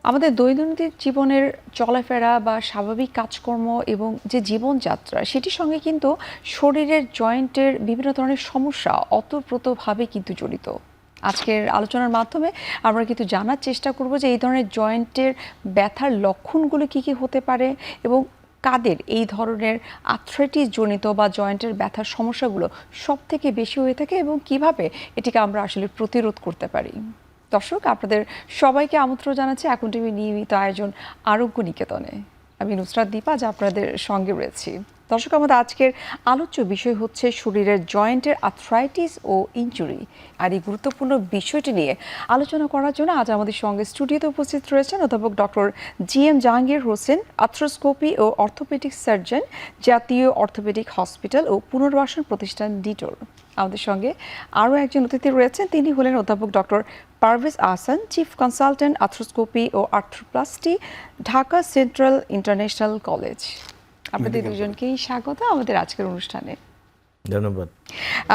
আমাদের দৈনন্দিন জীবনের চলাফেরা বা স্বাভাবিক কাজকর্ম এবং যে জীবনযাত্রা সেটির সঙ্গে কিন্তু শরীরের জয়েন্টের বিভিন্ন ধরনের সমস্যা ওতপ্রোতভাবে কিন্তু জড়িত। আজকের আলোচনার মাধ্যমে আমরা কিন্তু জানার চেষ্টা করব যে এই ধরনের জয়েন্টের ব্যথার লক্ষণগুলো কী কী হতে পারে এবং কাদের এই ধরনের আর্থ্রাইটিস জনিত বা জয়েন্টের ব্যথার সমস্যাগুলো সব থেকে বেশি হয়ে থাকে এবং কিভাবে এটিকে আমরা আসলে প্রতিরোধ করতে পারি। দর্শক, আপনাদের সবাইকে আমন্ত্রণ জানাচ্ছি এখন টিভি নিয়মিত আয়োজন আরোগ্য নিকেতনে। আমি নুসরাত দীপা আজ আপনাদের সঙ্গে রয়েছি। দর্শক, আমাদের আজকের আলোচ্য বিষয় হচ্ছে শরীরের জয়েন্টের আর্থ্রাইটিস ও ইনজুরি। আর এই গুরুত্বপূর্ণ বিষয়টি নিয়ে আলোচনা করার জন্য আজ আমাদের সঙ্গে স্টুডিওতে উপস্থিত রয়েছেন অধ্যাপক doctor G M. Jahangir Hossain, arthroscopy ও অর্থোপেডিক সার্জন, জাতীয় অর্থোপেডিক হসপিটাল ও পুনর্বাসন প্রতিষ্ঠান ডিটোর। আমাদের সঙ্গে আরও একজন অতিথি রয়েছেন, তিনি হলেন অধ্যাপক doctor Parvez Ahsan, chief consultant arthroscopy ও arthroplasty, Dhaka central international college. আপনাদের দুজনকেই স্বাগত আমাদের আজকের অনুষ্ঠানে। ধন্যবাদ।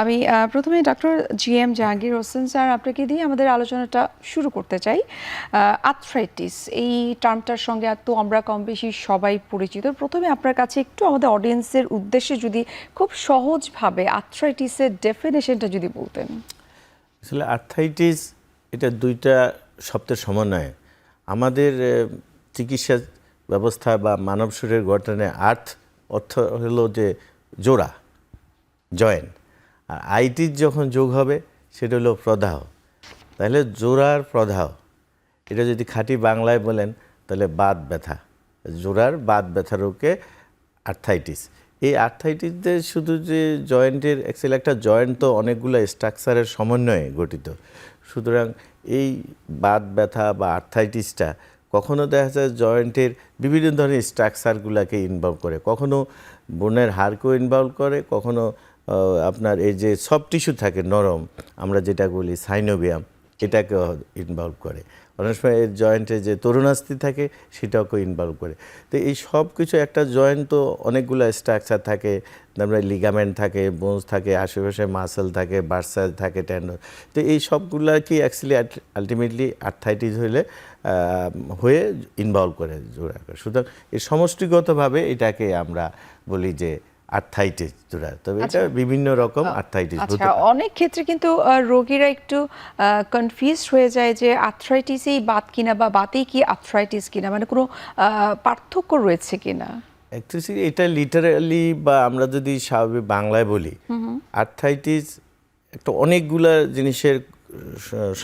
আমি প্রথমে doctor G M. Jahangir Hossain sir আপনাকে দিয়ে আমাদের আলোচনাটা শুরু করতে চাই। আর্থ্রাইটিস এই টার্মটার সঙ্গে তো আমরা কম বেশি সবাই পরিচিত। প্রথমে আপনার কাছে একটু আমাদের অডিয়েন্সের উদ্দেশ্যে যদি খুব সহজভাবে আর্থ্রাইটিসের ডেফিনেশনটা যদি বলতেন। আসলে আর্থ্রাইটিস এটা দুইটা শব্দের সমন্বয়ে। আমাদের চিকিৎসা ব্যবস্থা বা মানব শরীরের গঠনে অর্থ হলো যে জোড়া, জয়েন্ট, আর আইটিস যখন যোগ হবে সেটা হলো প্রদাহ। তাহলে জোড়ার প্রদাহ, এটা যদি খাঁটি বাংলায় বলেন তাহলে বাত ব্যথা, জোড়ার বাত ব্যথা রোগকে আর্থ্রাইটিস। এই আর্থ্রাইটিসদের শুধু যে জয়েন্টের, অ্যাকচুয়ালি একটা জয়েন্ট তো অনেকগুলো স্ট্রাকচারের সমন্বয়ে গঠিত। সুতরাং এই বাত ব্যথা বা আর্থ্রাইটিসটা কখনো দেখা যায় জয়েন্টের বিভিন্ন ধরনের স্ট্রাকচারগুলোকে ইনভলভ করে, কখনো বোনের হাড়কেও ইনভলভ করে, কখনো আপনার এই যে সফট টিস্যু থাকে নরম, আমরা যেটা বলি সাইনোভিয়াম, এটাকেও ইনভলভ করে। অনেক সময় এর জয়েন্টে যে তরুণাস্থি থাকে সেটাকেও ইনভলভ করে। তো এই সব কিছু, একটা জয়েন্ট তো অনেকগুলো স্ট্রাকচার থাকে, তারপরে লিগামেন্ট থাকে, বোনস থাকে, আশেপাশে মাসেল থাকে, বার্সাল থাকে, টেন্ডন। তো এই সবগুলা কি অ্যাকচুয়ালি আলটিমেটলি আর্থ্রাইটিস হয়ে ইনভলভ করে জোড়া। সুতরাং এই সমষ্টিগতভাবে এটাকে আমরা বলি যে আর্থ্রাইটিস জোড়া। তবে এটা বিভিন্ন রকম আর্থ্রাইটিস হতে পারে। অনেক ক্ষেত্রে কিন্তু রোগীরা একটু কনফিউজড হয়ে যায় যে আর্থ্রাইটিসই বাত কিনা বা বাতেই কি আর্থ্রাইটিস কিনা, মানে কোনো পার্থক্য রয়েছে কিনা। অ্যাকচুয়ালি এটা লিটারালি বা আমরা যদি স্বাভাবিক বাংলায় বলি, আর্থ্রাইটিস একটা অনেকগুলা জিনিসের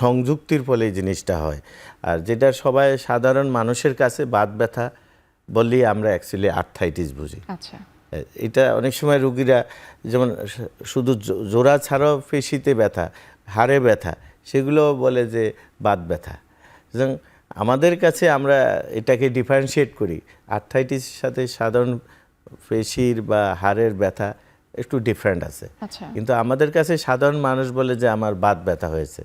সংযুক্তির ফলে এই জিনিসটা হয়। আর যেটা সবাই সাধারণ মানুষের কাছে বাত ব্যথা বললেই আমরা অ্যাকচুয়ালি আর্থ্রাইটিস বুঝি। আচ্ছা, এটা অনেক সময় রুগীরা যেমন শুধু জোড়া ছাড়াও পেশিতে ব্যথা, হাড়ে ব্যথা, সেগুলো বলে যে বাত ব্যথা। সুতরাং আমাদের কাছে আমরা এটাকে ডিফারেন্সিয়েট করি, আর্থ্রাইটিসের সাথে সাধারণ পেশির বা হাড়ের ব্যথা একটু ডিফারেন্ট আছে। কিন্তু আমাদের কাছে সাধারণ মানুষ বলে যে আমার বাত ব্যথা হয়েছে,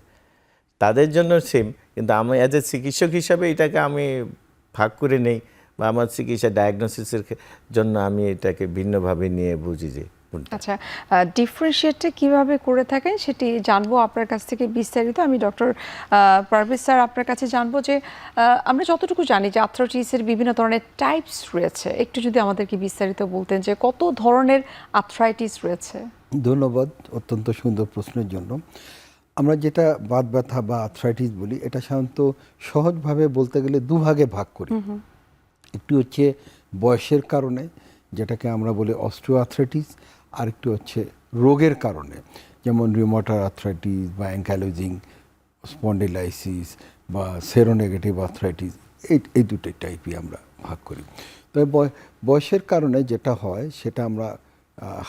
তাদের জন্য সেম। কিন্তু আমি অ্যাজ এ চিকিৎসক হিসাবে এটাকে আমি ভাগ করে নেই, বা আমার চিকিৎসা ডায়াগনোসিসের জন্য আমি এটাকে ভিন্নভাবে নিয়ে বুঝি যে। আচ্ছা, ডিফারেন্সিয়েটটা কীভাবে করে থাকেন সেটি জানবো আপনার কাছ থেকে বিস্তারিত। আমি ডক্টর পারভেজ স্যার আপনার কাছে জানবো যে আমরা যতটুকু জানি যে আর্থ্রাইটিসের বিভিন্ন ধরনের টাইপস রয়েছে, একটু যদি আমাদেরকে বিস্তারিত বলতেন যে কত ধরনের আর্থ্রাইটিস রয়েছে। ধন্যবাদ অত্যন্ত সুন্দর প্রশ্নের জন্য। আমরা যেটা বাত ব্যথা বা আর্থ্রাইটিস বলি, এটা সাধারণত সহজভাবে বলতে গেলে দুভাগে ভাগ করি। একটি হচ্ছে বয়সের কারণে, যেটাকে আমরা বলি অস্টিও আর্থ্রাইটিস, আর একটি হচ্ছে রোগের কারণে, যেমন রিউমাটয়েড আর্থ্রাইটিস বা অ্যাঙ্কাইলোজিং স্পন্ডিলাইসিস বা সেরোনেগেটিভ আর্থ্রাইটিস, এই দুটো টাইপই আমরা ভাগ করি। তবে বয়সের কারণে যেটা হয় সেটা আমরা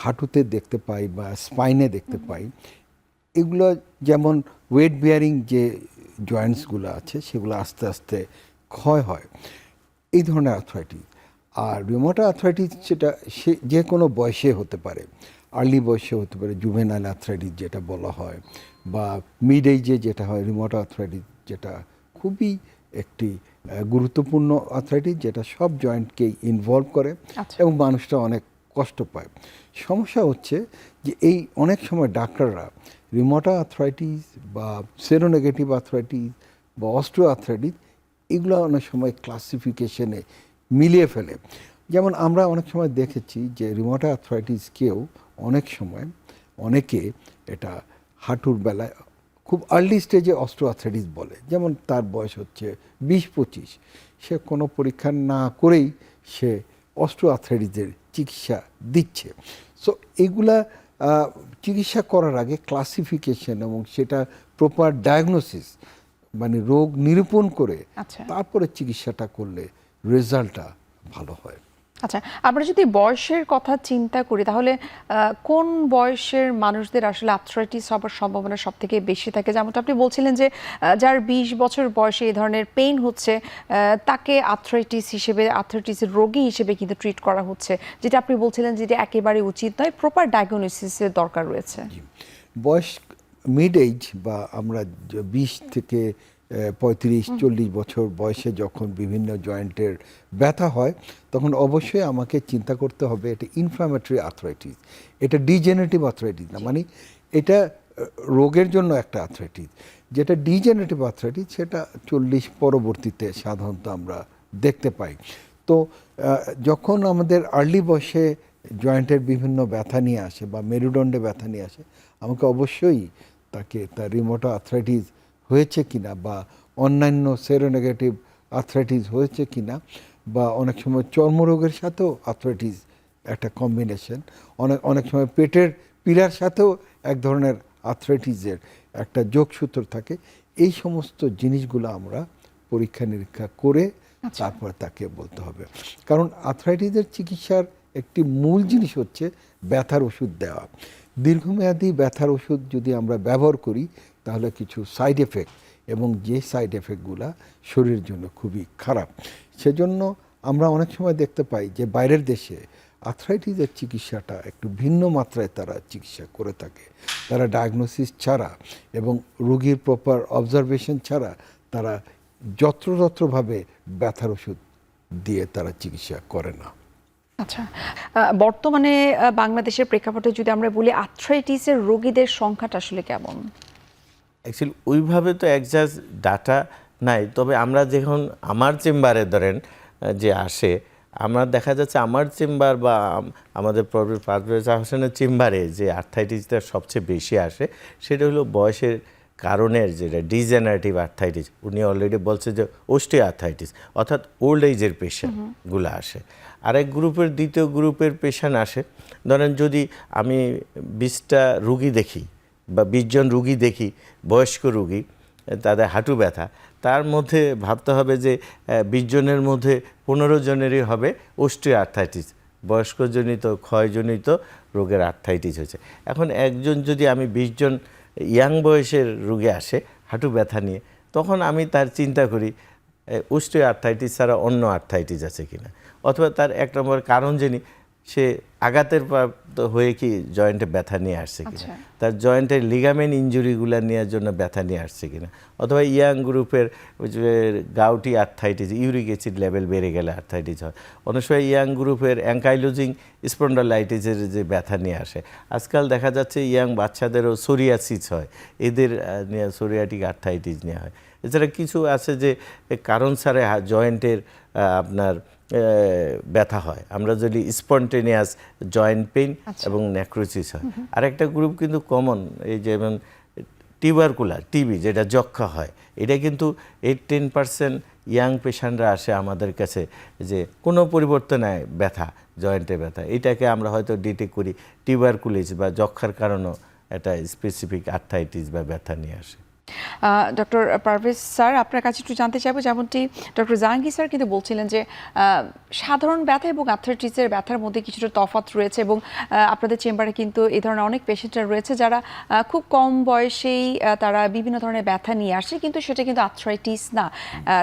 হাঁটুতে দেখতে পাই বা স্পাইনে দেখতে পাই। এগুলো যেমন ওয়েট বিয়ারিং যে জয়েন্টসগুলো আছে সেগুলো আস্তে আস্তে ক্ষয় হয়, এই ধরনের আর্থ্রাইটিস। আর রিউমাটয়েড আর্থ্রাইটিস সেটা যে কোনো বয়সে হতে পারে, আর্লি বয়সে হতে পারে, জুভেনাইল আর্থ্রাইটিস যেটা বলা হয়, বা মিড এজে যেটা হয় রিউমাটয়েড আর্থ্রাইটিস, যেটা খুবই একটি গুরুত্বপূর্ণ আর্থ্রাইটিস, যেটা সব জয়েন্টকেই ইনভলভ করে এবং মানুষটা অনেক কষ্ট পায়। সমস্যা হচ্ছে যে এই অনেক সময় ডাক্তাররা রিউমাটয়েড আর্থ্রাইটিস বা সেরোনেগেটিভ আর্থ্রাইটিস বা অস্টিও আর্থ্রাইটিস এগুলো অনেক সময় ক্লাসিফিকেশনে মিলিয়ে ফেলে। যেমন আমরা অনেক সময় দেখেছি যে রিউমাটয়েড আর্থ্রাইটিসকেও অনেক সময় অনেকে এটা হাঁটুর বেলায় খুব আর্লি স্টেজে অস্টিওআর্থ্রাইটিস বলে, যেমন তার বয়স হচ্ছে 20-25, সে কোনো পরীক্ষা না করেই সে অস্টিওআর্থ্রাইটিসের চিকিৎসা দিচ্ছে। সো এগুলা চিকিৎসা করার আগে ক্লাসিফিকেশন এবং সেটা প্রপার ডায়াগনোসিস মানে রোগ নিরূপণ করে আচ্ছা তারপরে চিকিৎসাটা করলে রেজাল্টটা ভালো হয়। আচ্ছা, আমরা যদি বয়সের কথা চিন্তা করি তাহলে কোন বয়সের মানুষদের আসলে আর্থ্রাইটিস হওয়ার সম্ভাবনা সব থেকে বেশি থাকে? যেমনটা আপনি বলছিলেন যে যার 20 বছর বয়সে এই ধরনের পেইন হচ্ছে তাকে আর্থ্রাইটিসের রোগী হিসেবে কিন্তু ট্রিট করা হচ্ছে, যেটা আপনি বলছিলেন যেটা একেবারে উচিত নয়, প্রপার ডায়াগনোসিসের দরকার রয়েছে। বয়স মিড এজ বা আমরা 20 থেকে 35-40 বছর বয়সে যখন বিভিন্ন জয়েন্টের ব্যথা হয় তখন অবশ্যই আমাকে চিন্তা করতে হবে এটা ইনফ্লামেটরি আর্থ্রাইটিস, এটা ডিজেনারেটিভ আর্থ্রাইটিস না, মানে এটা রোগের জন্য একটা আর্থ্রাইটিস। যেটা ডিজেনারেটিভ আর্থ্রাইটিস সেটা 40 পরবর্তীতে সাধারণত আমরা দেখতে পাই। তো যখন আমাদের আর্লি বয়সে জয়েন্টের বিভিন্ন ব্যথা নিয়ে আসে বা মেরুদণ্ডে ব্যথা নিয়ে আসে, আমাকে অবশ্যই তাকে তার রিউমাটয়েড আর্থ্রাইটিস হয়েছে কিনা বা অন্যান্য সেরোনেগেটিভ আর্থ্রাইটিস হয়েছে কিনা, বা অনেক সময় চর্মরোগের সাথেও আর্থ্রাইটিস একটা কম্বিনেশন, অনেক সময় পেটের পীড়ার সাথেও এক ধরনের আর্থ্রাইটিসের একটা যোগসূত্র থাকে। এই সমস্ত জিনিসগুলো আমরা পরীক্ষা নিরীক্ষা করে তারপর তাকে বলতে হবে। কারণ আর্থ্রাইটিসের চিকিৎসার একটি মূল জিনিস হচ্ছে ব্যথার ওষুধ দেওয়া। দীর্ঘমেয়াদী ব্যথার ওষুধ যদি আমরা ব্যবহার করি তাহলে কিছু সাইড এফেক্ট, এবং যে সাইড এফেক্টগুলো শরীরের জন্য খুবই খারাপ। সেজন্য আমরা অনেক সময় দেখতে পাই যে বাইরের দেশে আর্থ্রাইটিসের চিকিৎসাটা একটু ভিন্ন মাত্রায় তারা চিকিৎসা করে থাকে। তারা ডায়াগনোসিস ছাড়া এবং রোগীর প্রপার অবজারভেশন ছাড়া তারা যত্রতত্রভাবে ব্যথার ওষুধ দিয়ে তারা চিকিৎসা করে না। আচ্ছা, বর্তমানে বাংলাদেশের প্রেক্ষাপটে যদি আমরা বলি আর্থ্রাইটিসের রোগীদের সংখ্যাটা আসলে কেমন? অ্যাকচুয়ালি ওইভাবে তো একজাস্ট ডাটা নাই, তবে আমরা যখন আমার চেম্বারে ধরেন যে আসে, আমরা দেখা যাচ্ছে আমার চেম্বার বা আমাদের পারভেজ হোসেনের চেম্বারে যে আর্থ্রাইটিসটা সবচেয়ে বেশি আসে সেটা হলো বয়সের কারণের যেটা ডিজেনারেটিভ আর্থ্রাইটিস। উনি অলরেডি বলছে যে অস্টিও আর্থ্রাইটিস, অর্থাৎ ওল্ড এজের পেশেন্টগুলো আসে। আরেক গ্রুপের দ্বিতীয় গ্রুপের পেশেন্ট আসে, ধরেন যদি আমি 20টা রুগী দেখি বা 20 জন রুগী দেখি বয়স্ক রুগী, তাদের হাঁটু ব্যথা, তার মধ্যে ভাবতে হবে যে 20 জনের মধ্যে 15 জনেরই হবে অস্টিও আর্থ্রাইটিস, বয়স্কজনিত ক্ষয়জনিত রোগের আর্থ্রাইটিস হয়েছে। এখন একজন যদি আমি 20 জন ইয়াং বয়সের রোগী আসে হাঁটু ব্যথা নিয়ে, তখন আমি তার চিন্তা করি অস্টিও আর্থ্রাইটিস ছাড়া অন্য আর্থ্রাইটিস আছে কিনা, অথবা তার এক নম্বর কারণ জেনি সে আঘাতের হয়ে কি জয়েন্টে ব্যথা নিয়ে আসছে কিনা, তার জয়েন্টের লিগামেন্ট ইনজুরিগুলো নেওয়ার জন্য ব্যথা নিয়ে আসছে কিনা, অথবা ইয়াং গ্রুপের gouty arthritis, uric acid level বেড়ে গেলে আর্থ্রাইটিস হয়। অনেক সময় ইয়াং গ্রুপের অ্যাঙ্কাইলোজিং স্পন্ডালাইটিসের যে ব্যথা নিয়ে আসে। আজকাল দেখা যাচ্ছে ইয়াং বাচ্চাদেরও সোরিয়াসিস হয়, এদের নিয়ে সোরিয়াটিক আর্থ্রাইটিস নেওয়া হয়। এছাড়া কিছু আছে যে কারণ ছাড়া জয়েন্টের আপনার ব্যথা হয়, আমরা যদি স্পন্টেনিয়াস জয়েন্ট পেইন এবং নেক্রোসিস হয়। আরেকটা গ্রুপ কিন্তু কমন, এই যেমন টিউবারকুলার টিবি যেটা যক্ষা হয়, এটা কিন্তু 8-10% ইয়াং পেশেন্টরা আসে আমাদের কাছে যে কোনো পরিবর্তন নাই ব্যথা, জয়েন্টে ব্যথা, এটাকে আমরা হয়তো ডিটেক্ট করি টিউবারকুলিস বা যক্ষার কারণেও একটা স্পেসিফিক আর্থ্রাইটিস বা ব্যথা নিয়ে আসে। ডক্টর পারভেজ স্যার, আপনার কাছে একটু জানতে চাইবো, যেমনটি ডক্টর জাহাঙ্গীর স্যার কিন্তু বলছিলেন যে সাধারণ ব্যথা এবং আর্থ্রাইটিসের ব্যথার মধ্যে কিছুটা তফাৎ রয়েছে, এবং আপনাদের চেম্বারে কিন্তু এই ধরনের অনেক পেশেন্টরা রয়েছে যারা খুব কম বয়সেই তারা বিভিন্ন ধরনের ব্যথা নিয়ে আসে, কিন্তু সেটা কিন্তু আর্থ্রাইটিস না।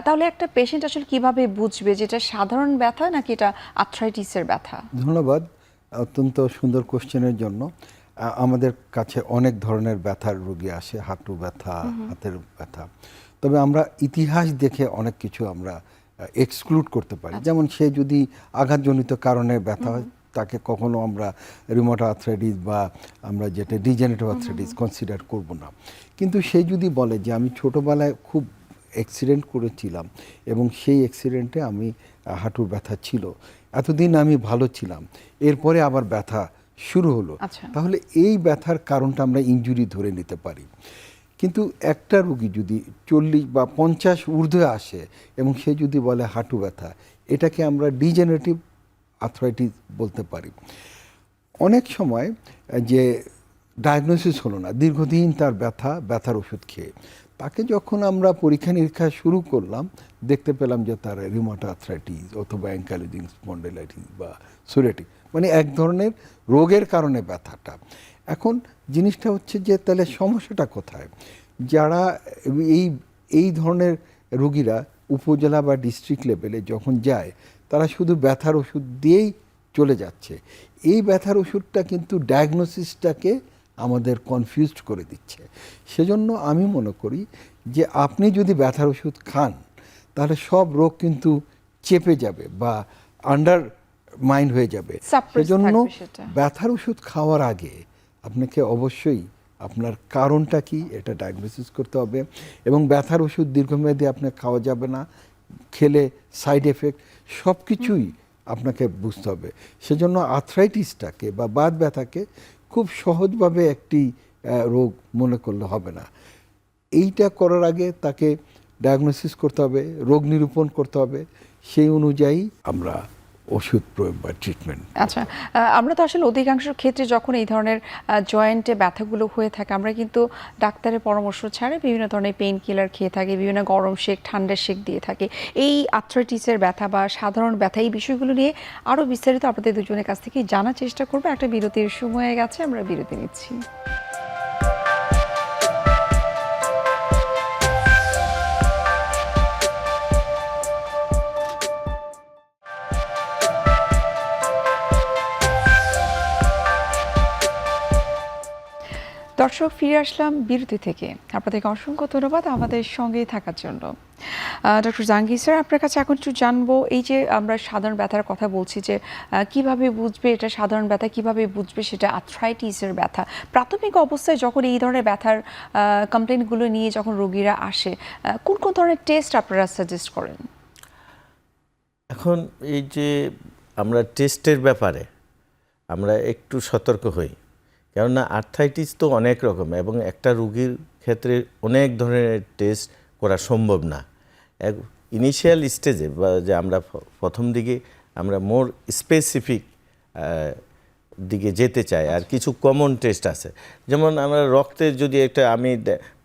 তাহলে একটা পেশেন্ট আসলে কিভাবে বুঝবে যে এটা সাধারণ ব্যথা নাকি এটা আর্থ্রাইটিসের ব্যথা? ধন্যবাদ অত্যন্ত সুন্দর কোশ্চেনের জন্য। আমাদের কাছে অনেক ধরনের ব্যথার রোগী আসে, হাঁটু ব্যথা, হাতের ব্যথা। তবে আমরা ইতিহাস দেখে অনেক কিছু আমরা এক্সক্লুড করতে পারি। যেমন সে যদি আঘাতজনিত কারণে ব্যথা হয় তাকে কখনো আমরা রিউমাটয়েড আর্থ্রাইটিস বা আমরা যেটা ডিজেনারেটিভ আর্থ্রাইটিস কনসিডার করব না। কিন্তু সে যদি বলে যে আমি ছোটোবেলায় খুব অ্যাক্সিডেন্ট করেছিলাম এবং সেই অ্যাক্সিডেন্টে আমি হাঁটুর ব্যথা ছিল, এতদিন আমি ভালো ছিলাম, এরপরে আবার ব্যথা শুরু হলো। আচ্ছা। তাহলে এই ব্যথার কারণটা আমরা ইনজুরি ধরে নিতে পারি। কিন্তু একটা রোগী যদি 40 বা 50 ঊর্ধ্বে আসে এবং সে যদি বলে হাঁটু ব্যথা, এটাকে আমরা ডিজেনারেটিভ আর্থ্রাইটিস বলতে পারি। অনেক সময় যে ডায়াগনোসিস হলো না, দীর্ঘদিন তার ব্যথার ওষুধ খেয়ে, তাকে যখন আমরা পরীক্ষা নিরীক্ষা শুরু করলাম, দেখতে পেলাম যে তার রিউমাটয়েড আর্থ্রাইটিস অথবা অ্যাঙ্কাইলোজিং স্পন্ডিলাইটিস বা সোরিয়াটিক, মানে এক ধরনের রোগের কারণে ব্যথাটা। এখন জিনিসটা হচ্ছে যে তাহলে সমস্যাটা কোথায়? যারা এই ধরনের রোগীরা উপজেলা বা ডিস্ট্রিক্ট লেভেলে যখন যায়, তারা শুধু ব্যথার ওষুধ দিয়েই চলে যাচ্ছে। এই ব্যথার ওষুধটা কিন্তু ডায়াগনোসিসটাকে আমাদের কনফিউজড করে দিচ্ছে। সেজন্য আমি মনে করি যে আপনি যদি ব্যথার ওষুধ খান, তাহলে সব রোগ কিন্তু চেপে যাবে বা আন্ডার মাইন্ড হয়ে যাবে। Suppress সেজন্য থাকবে সেটা। ব্যথার ওষুধ খাওয়ার আগে আপনাকে অবশ্যই আপনার কারণটা কি এটা ডায়াগনোসিস করতে হবে, এবং ব্যথার ওষুধ দীর্ঘমেয়াদী আপনার খাওয়া যাবে না, খেলে সাইড এফেক্ট সব কিছুই আপনাকে বুঝতে হবে। সেজন্য আর্থ্রাইটিসটাকে বা বাত ব্যথাকে খুব সহজভাবে একটি রোগ মনে করলে হবে না। এইটা করার আগে তাকে ডায়াগনোসিস করতে হবে, রোগ নিরূপণ করতে হবে, সেই অনুযায়ী আমরা ওষুধ প্রয়োগ বা ট্রিটমেন্ট। আচ্ছা, আমরা তো আসলে অধিকাংশ ক্ষেত্রে যখন এই ধরনের জয়েন্টে ব্যথাগুলো হয়ে থাকে, আমরা কিন্তু ডাক্তারের পরামর্শ ছাড়া বিভিন্ন ধরনের পেইন কিলার খেয়ে থাকি, বিভিন্ন গরম শেক, ঠান্ডা শেক দিয়ে থাকি। এই আর্থ্রাইটিসের ব্যথা বা সাধারণ ব্যথা, এই বিষয়গুলো নিয়ে আরও বিস্তারিত আপনাদের দুজনের কাছ থেকে জানার চেষ্টা করবো। একটা বিরতির সময় হয়ে গেছে, আমরা বিরতি নিচ্ছি। দর্শক, ফিরে আসলাম বিরতি থেকে। আপনাদেরকে অসংখ্য ধন্যবাদ আমাদের সঙ্গেই থাকার জন্য। ডক্টর জাহাঙ্গীর স্যার, আপনার কাছে এখন একটু জানবো, এই যে আমরা সাধারণ ব্যথার কথা বলছি, যে কিভাবে বুঝবে এটা সাধারণ ব্যথা, কিভাবে বুঝবে সেটা আর্থ্রাইটিসের ব্যথা। প্রাথমিক অবস্থায় যখন এই ধরনের ব্যথার কমপ্লেনগুলো নিয়ে যখন রোগীরা আসে, কোন কোন ধরনের টেস্ট আপনারা সাজেস্ট করেন? এখন এই যে আমরা টেস্টের ব্যাপারে আমরা একটু সতর্ক হই, কেননা আর্থ্রাইটিস তো অনেক রকম এবং একটা রোগীর ক্ষেত্রে অনেক ধরনের টেস্ট করা সম্ভব না। ইনিশিয়াল স্টেজে বা যে আমরা প্রথম দিকে আমরা মোর স্পেসিফিক দিকে যেতে চাই, আর কিছু কমন টেস্ট আছে। যেমন আমরা রক্তে যদি একটা আমি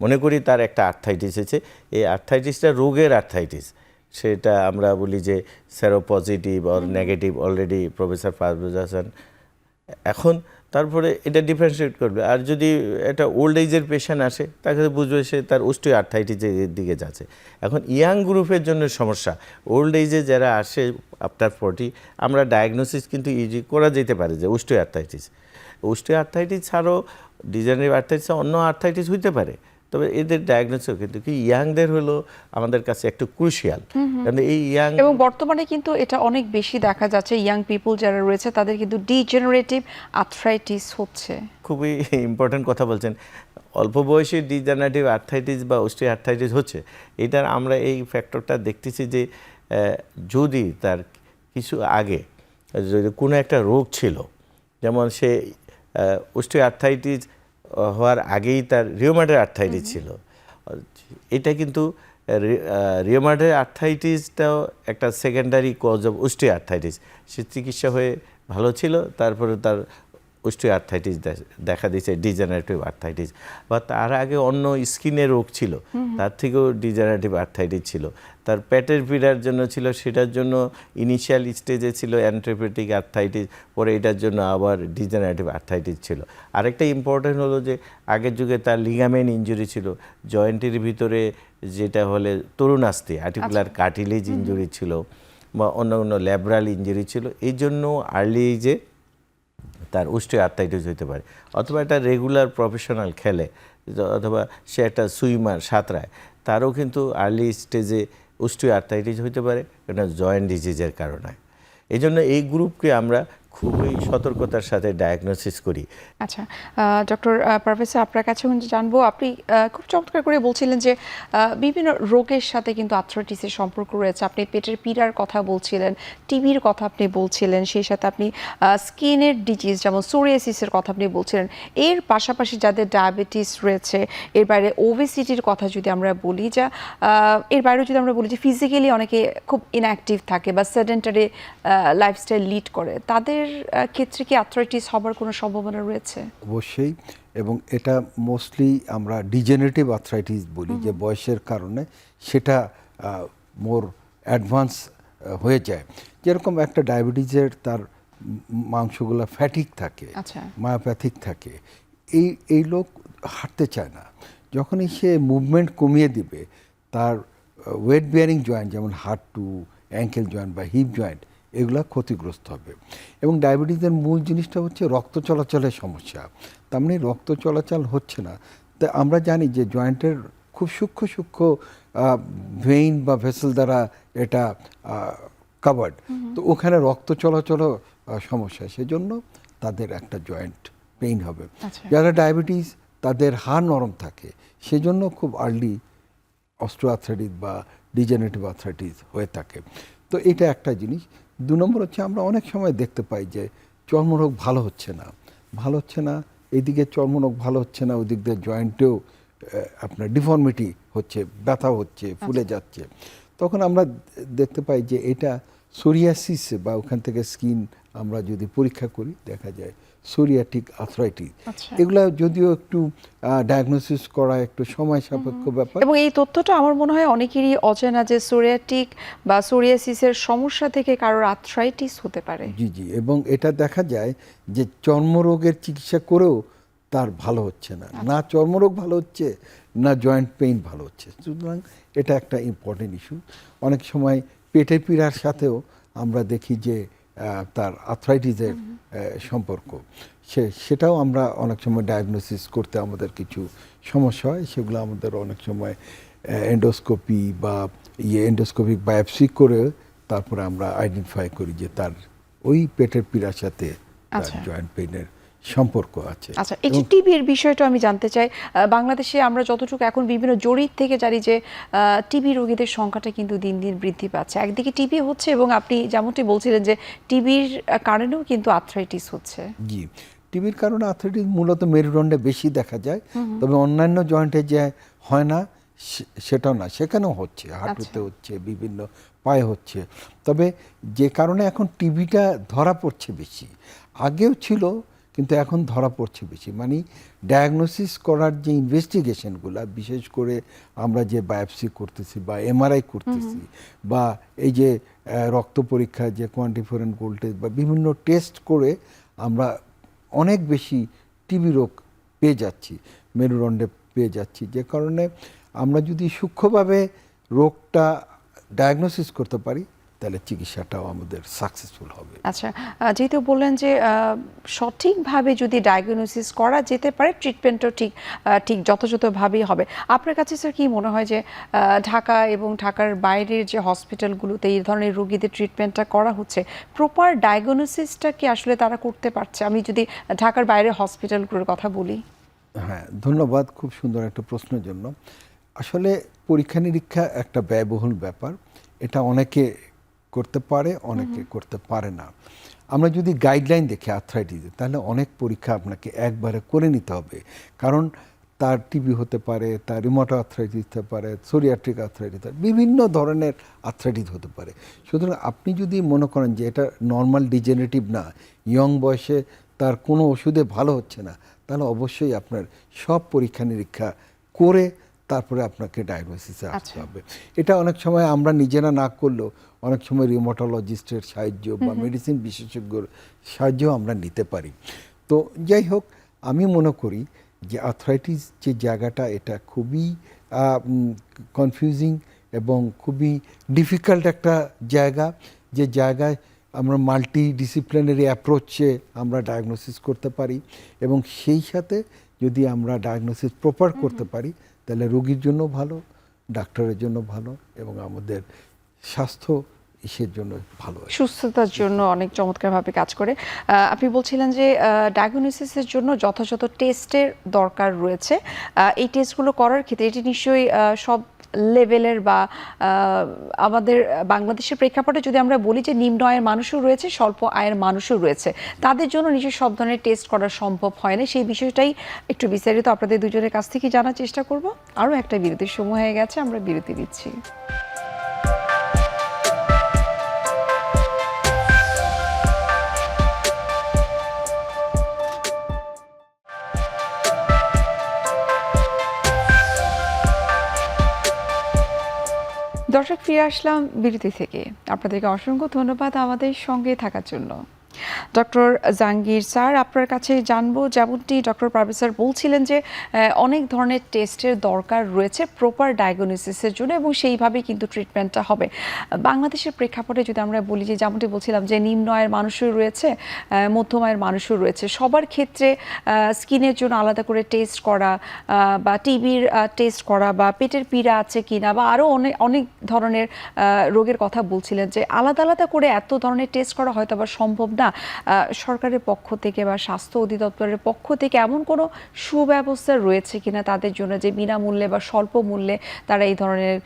মনে করি তার একটা আর্থ্রাইটিস হয়েছে, এই আর্থ্রাইটিসটা রোগের আর্থ্রাইটিস, সেটা আমরা বলি যে sero positive or negative, already professor Faruz Hasan. এখন তারপরে এটা ডিফারেন্সিয়েট করবে। আর যদি একটা ওল্ড এজের পেশেন্ট আসে, তাকে বুঝবে সে তার অস্টিও আর্থ্রাইটিসের দিকে যাচ্ছে। এখন ইয়াং গ্রুপের জন্য সমস্যা, ওল্ড এজে যারা আসে আফটার 40, আমরা ডায়াগনোসিস কিন্তু ইজি করা যেতে পারে যে অস্টিও আর্থ্রাইটিস। অস্টিও আর্থ্রাইটিস ছাড়াও ডিজেনারেটিভ আর্থ্রাইটিস অন্য আর্থ্রাইটিস হইতে পারে, তবে এদের ডায়াগনোসিস কিন্তু কি ইয়াংদের হলো আমাদের কাছে একটু ক্রুশিয়াল। কারণ এই ইয়াং, এবং বর্তমানে কিন্তু এটা অনেক বেশি দেখা যাচ্ছে, ইয়াং পিপল যারা রয়েছে তাদের কিন্তু ডিজেনারেটিভ আর্থ্রাইটিস হচ্ছে। খুবই ইম্পর্ট্যান্ট কথা বলছেন। অল্প বয়সে ডিজেনারেটিভ আর্থ্রাইটিস বা অস্টিও আর্থ্রাইটিস হচ্ছে, এটার আমরা এই ফ্যাক্টরটা দেখতেছি যে যদি তার কিছু আগে যদি কোনো একটা রোগ ছিল, যেমন সে অস্টিও আর্থ্রাইটিস হওয়ার আগেই তার রিউমাটয়েড আর্থ্রাইটিস ছিল, এটা কিন্তু রিউমাটয়েড আর্থ্রাইটিসটাও একটা secondary cause of osteoarthritis. সে চিকিৎসা হয়ে ভালো ছিল, তারপরে তার অস্টিও আর্থ্রাইটিস দেখা দিয়েছে, ডিজেনারেটিভ আর্থ্রাইটিস। বা তার আগে অন্য স্কিনের রোগ ছিল, তার থেকেও ডিজেনারেটিভ আর্থ্রাইটিস ছিল। তার পেটের পীড়ার জন্য ছিল, সেটার জন্য ইনিশিয়াল স্টেজে ছিল অ্যান্ট্রোপেটিক আর্থ্রাইটিস, পরে এটার জন্য আবার ডিজেনারেটিভ আর্থ্রাইটিস ছিল। আরেকটা ইম্পর্টেন্ট হলো যে আগের যুগে তার লিগামেন্ট ইনজুরি ছিল, জয়েন্টের ভিতরে যেটা হলে তরুণাস্থি আর্টিকুলার কার্টিলেজ ইনজুরি ছিল, বা অন্য অন্য ল্যাব্রাল ইনজুরি ছিল। এই জন্য আর্লি এজে তার অস্টিও আর্থ্রাইটিস হতে পারে। অথবা একটা রেগুলার প্রফেশনাল খেলে, অথবা সে একটা সুইমার, সাঁতরায়, তারও কিন্তু আর্লি স্টেজে অস্টিও আর্থ্রাইটিস হতে পারে, এটা জয়েন্ট ডিজিজের কারণে। এই জন্য এই গ্রুপকে আমরা খুবই সতর্কতার সাথে ডায়াগনোসিস করি। আচ্ছা, ডক্টর প্রফেসর আপনার কাছে জানবো, আপনি খুব চমৎকার করে বলছিলেন যে বিভিন্ন রোগের সাথে কিন্তু আর্থ্রাইটিসের সম্পর্ক রয়েছে। আপনি পেটের পীড়ার কথা বলছিলেন, টিবির কথা আপনি বলছিলেন, সেই সাথে আপনি স্কিনের ডিজিজ যেমন সোরিয়াসিসের কথা আপনি বলছিলেন। এর পাশাপাশি যাদের ডায়াবেটিস রয়েছে, এর বাইরে ওবেসিটির কথা যদি আমরা বলি, যা এর বাইরেও যদি আমরা বলি যে ফিজিক্যালি অনেকে খুব ইনঅ্যাক্টিভ থাকে বা সেডেন্টারি লাইফস্টাইল লিড করে, তাদের ক্ষেত্রে কি আর্থ্রাইটিস হবার কোনো সম্ভাবনা রয়েছে? অবশ্যই, এবং এটা মোস্টলি আমরা ডিজেনারেটিভ আর্থ্রাইটিস বলি, যে বয়সের কারণে সেটা মোর অ্যাডভান্স হয়ে যায়। যেরকম একটা ডায়াবেটিসের তার মাংসগুলো ফ্যাটিক থাকে, আচ্ছা। মায়োপ্যাথিক থাকে, এই লোক হাঁটতে চায় না। যখনই সে মুভমেন্ট কমিয়ে দিবে, তার ওয়েট বিয়ারিং জয়েন্ট যেমন হাঁটু, অ্যাঙ্কেল জয়েন্ট বা হিপ জয়েন্ট এগুলা ক্ষতিগ্রস্ত হবে। এবং ডায়াবেটিসের মূল জিনিসটা হচ্ছে রক্ত চলাচলের সমস্যা। তার মানে রক্ত চলাচল হচ্ছে না। তা আমরা জানি যে জয়েন্টের খুব সূক্ষ্ম সূক্ষ্ম ভেইন বা ভেসেল দ্বারা এটা কাভার্ড, তো ওখানে রক্ত চলাচলও সমস্যা, সেজন্য তাদের একটা জয়েন্ট পেইন হবে। আচ্ছা। যারা ডায়াবেটিস তাদের হাড় নরম থাকে, সেজন্য খুব আর্লি অস্ট্রোআর্থ্রাইটিস বা ডিজেনারেটিভ আর্থ্রাইটিস হয়ে থাকে। তো এটা একটা জিনিস। 2 নম্বর হচ্ছে আমরা অনেক সময় দেখতে পাই যে চর্মরোগ ভালো হচ্ছে না, এদিকে চর্মরোগ ভালো হচ্ছে না, ওদিক দিয়ে জয়েন্টেও আপনার ডিফর্মিটি হচ্ছে, ব্যথা হচ্ছে, ফুলে যাচ্ছে। তখন আমরা দেখতে পাই যে এটা সোরিয়াসিস, বা ওখান থেকে স্কিন আমরা যদি পরীক্ষা করি দেখা যায় সোরিয়াটিক আর্থ্রাইটিস। আচ্ছা। এগুলা যদিও একটু ডায়াগনোসিস করা একটু সময় সাপেক্ষ ব্যাপার। এবং এই তথ্যটা আমার মনে হয় অনেকেরই অজানা যে সোরিয়াটিক বা সোরিয়াসিসের সমস্যা থেকে কারোর আর্থ্রাইটিস হতে পারে। জি জি, এবং এটা দেখা যায় যে চর্মরোগের চিকিৎসা করেও তার ভালো হচ্ছে না, না চর্মরোগ ভালো হচ্ছে, না জয়েন্ট পেইন ভালো হচ্ছে। সুতরাং এটা একটা ইম্পর্টেন্ট ইস্যু। অনেক সময় পেটের পীড়ার সাথেও আমরা দেখি যে তার আর্থ্রাইটিসের সম্পর্ক, সেটাও আমরা অনেক সময় ডায়াগনোসিস করতে আমাদের কিছু সমস্যা হয়। সেগুলো আমাদের অনেক সময় এন্ডোস্কোপি বা এন্ডোস্কোপিক বায়োপসি করে তারপরে আমরা আইডেন্টিফাই করি যে তার ওই পেটের পীড়ার সাথে আচ্ছা। জয়েন্ট পেইনের সম্পর্ক আছে। আচ্ছা, এই যে টিবির বিষয়টা আমি জানতে চাই। বাংলাদেশে আমরা যতটুকু এখন বিভিন্ন জরিপ থেকে জানি যে টিবি রোগীদের সংখ্যাটা কিন্তু দিন দিন বৃদ্ধি পাচ্ছে। একদিকে টিবি হচ্ছে এবং আপনি যেমনটি বলছিলেন যে টিবির কারণেও কিন্তু আর্থ্রাইটিস হচ্ছে। জি, টিবির কারণে আর্থ্রাইটিস মূলত মেরুদণ্ডে বেশি দেখা যায়, তবে অন্যান্য জয়েন্টে যে হয় না সেটাও না, সেখানেও হচ্ছে, হাঁটুতে হচ্ছে, বিভিন্ন পায়ে হচ্ছে। তবে যে কারণে এখন টিবিটা ধরা পড়ছে বেশি, আগেও ছিল কিন্তু এখন ধরা পড়ছে বেশি, মানে ডায়াগনোসিস করার যে ইনভেস্টিগেশনগুলো, বিশেষ করে আমরা যে বায়োপসি করতেছি বা এমআরআই করতেছি, বা এই যে রক্ত পরীক্ষা, যে কোয়ান্টিফারেন্ট ভোল্টেজ বা বিভিন্ন টেস্ট করে আমরা অনেক বেশি টিবি রোগ পেয়ে যাচ্ছি, মেরুদণ্ডে পেয়ে যাচ্ছি। যে কারণে আমরা যদি সূক্ষ্মভাবে রোগটা ডায়াগনোসিস করতে পারি তাহলে চিকিৎসাটাও আমাদের সাকসেসফুল হবে। আচ্ছা, যেহেতু বললেন যে সঠিকভাবে যদি ডায়াগনোসিস করা যেতে পারে, ট্রিটমেন্টও ঠিক যথাযথভাবেই হবে। আপনার কাছে স্যার কি মনে হয় যে ঢাকা এবং ঢাকার বাইরের যে হসপিটালগুলোতে এই ধরনের রোগীদের ট্রিটমেন্টটা করা হচ্ছে, প্রপার ডায়াগনোসিসটা কি আসলে তারা করতে পারছে? আমি যদি ঢাকার বাইরের হসপিটালগুলোর কথা বলি। হ্যাঁ, ধন্যবাদ খুব সুন্দর একটা প্রশ্নের জন্য। আসলে পরীক্ষা নিরীক্ষা একটা ব্যয়বহুল ব্যাপার, এটা অনেকে করতে পারে, অনেকে করতে পারে না। আমরা যদি গাইডলাইন দেখি আর্থ্রাইটিসে, তাহলে অনেক পরীক্ষা আপনাকে একবারে করে নিতে হবে, কারণ তার টিবি হতে পারে, তার রিউমাটয়েড আর্থ্রাইটিস হতে পারে, সোরিয়াট্রিক আর্থ্রাইটিস, বিভিন্ন ধরনের আর্থ্রাইটিস হতে পারে। সুতরাং আপনি যদি মনে করেন যে এটা নর্মাল ডিজেনারেটিভ না, ইয়ং বয়সে তার কোনো ওষুধে ভালো হচ্ছে না, তাহলে অবশ্যই আপনার সব পরীক্ষা নিরীক্ষা করে তারপরে আপনাকে ডায়াগনোসিসে আসতে হবে। এটা অনেক সময় আমরা নিজেরা না করলেও অনেক সময় রিউমাটোলজিস্টের সাহায্য বা মেডিসিন বিশেষজ্ঞর সাহায্যও আমরা নিতে পারি। তো যাই হোক, আমি মনে করি যে আর্থ্রাইটিস যে জায়গাটা, এটা খুবই কনফিউজিং এবং খুবই ডিফিকাল্ট একটা জায়গা, যে জায়গায় আমরা মাল্টি ডিসিপ্লিনারি অ্যাপ্রোচে আমরা ডায়াগনোসিস করতে পারি, এবং সেই সাথে যদি আমরা ডায়াগনোসিস প্রপার করতে পারি তাহলে রোগীর জন্য ভালো, ডাক্তারের জন্য ভালো, এবং আমাদের স্বাস্থ্য ইসের জন্য ভালো হয়। সুস্থতার জন্য অনেক চমৎকারভাবে কাজ করে। আপনি বলছিলেন যে ডায়াগনোসিসের জন্য যথাযথ টেস্টের দরকার রয়েছে। এই টেস্টগুলো করার ক্ষেত্রে এটি নিশ্চয়ই সব লেভেলের বা আমাদের বাংলাদেশের প্রেক্ষাপটে যদি আমরা বলি যে নিম্ন আয়ের মানুষও রয়েছে, স্বল্প আয়ের মানুষও রয়েছে, তাদের জন্য নিশ্চয়ই সব ধরনের টেস্ট করা সম্ভব হয় না। সেই বিষয়টাই একটু বিস্তারিত আপনাদের দুজনের কাছ থেকে জানার চেষ্টা করব। আরও একটা বিরতির সময় হয়ে গেছে, আমরা বিরতি দিচ্ছি। দর্শক, ফিরে আসলাম বিরতি থেকে। আপনাদেরকে অসংখ্য ধন্যবাদ আমাদের সঙ্গে থাকার জন্য। ডক্টর জাহাঙ্গীর স্যার, আপনার কাছে জানবো, যেমনটি ডক্টর পারভেজ স্যার বলছিলেন যে অনেক ধরনের টেস্টের দরকার রয়েছে প্রপার ডায়াগনোসিসের জন্য এবং সেইভাবেই কিন্তু ট্রিটমেন্টটা হবে। বাংলাদেশের প্রেক্ষাপটে যদি আমরা বলি যে যেমনটি বলছিলাম যে নিম্ন আয়ের মানুষও রয়েছে, মধ্যম আয়ের মানুষও রয়েছে, সবার ক্ষেত্রে স্কিনের জন্য আলাদা করে টেস্ট করা বা টিবির টেস্ট করা বা পেটের পীড়া আছে কিনা বা আরও অনেক অনেক ধরনের রোগের কথা বলছিলেন যে আলাদা আলাদা করে এত ধরনের টেস্ট করা হয়তো আবার সম্ভব না। সরকারের পক্ষ থেকে বা স্বাস্থ্য অধিদপ্তরের পক্ষ থেকে এমন কোনো সুব্যবস্থা রয়েছে কিনা তাদের জন্য যে বিনামূল্যে বা স্বল্প মূল্যে তারা এই ধরনের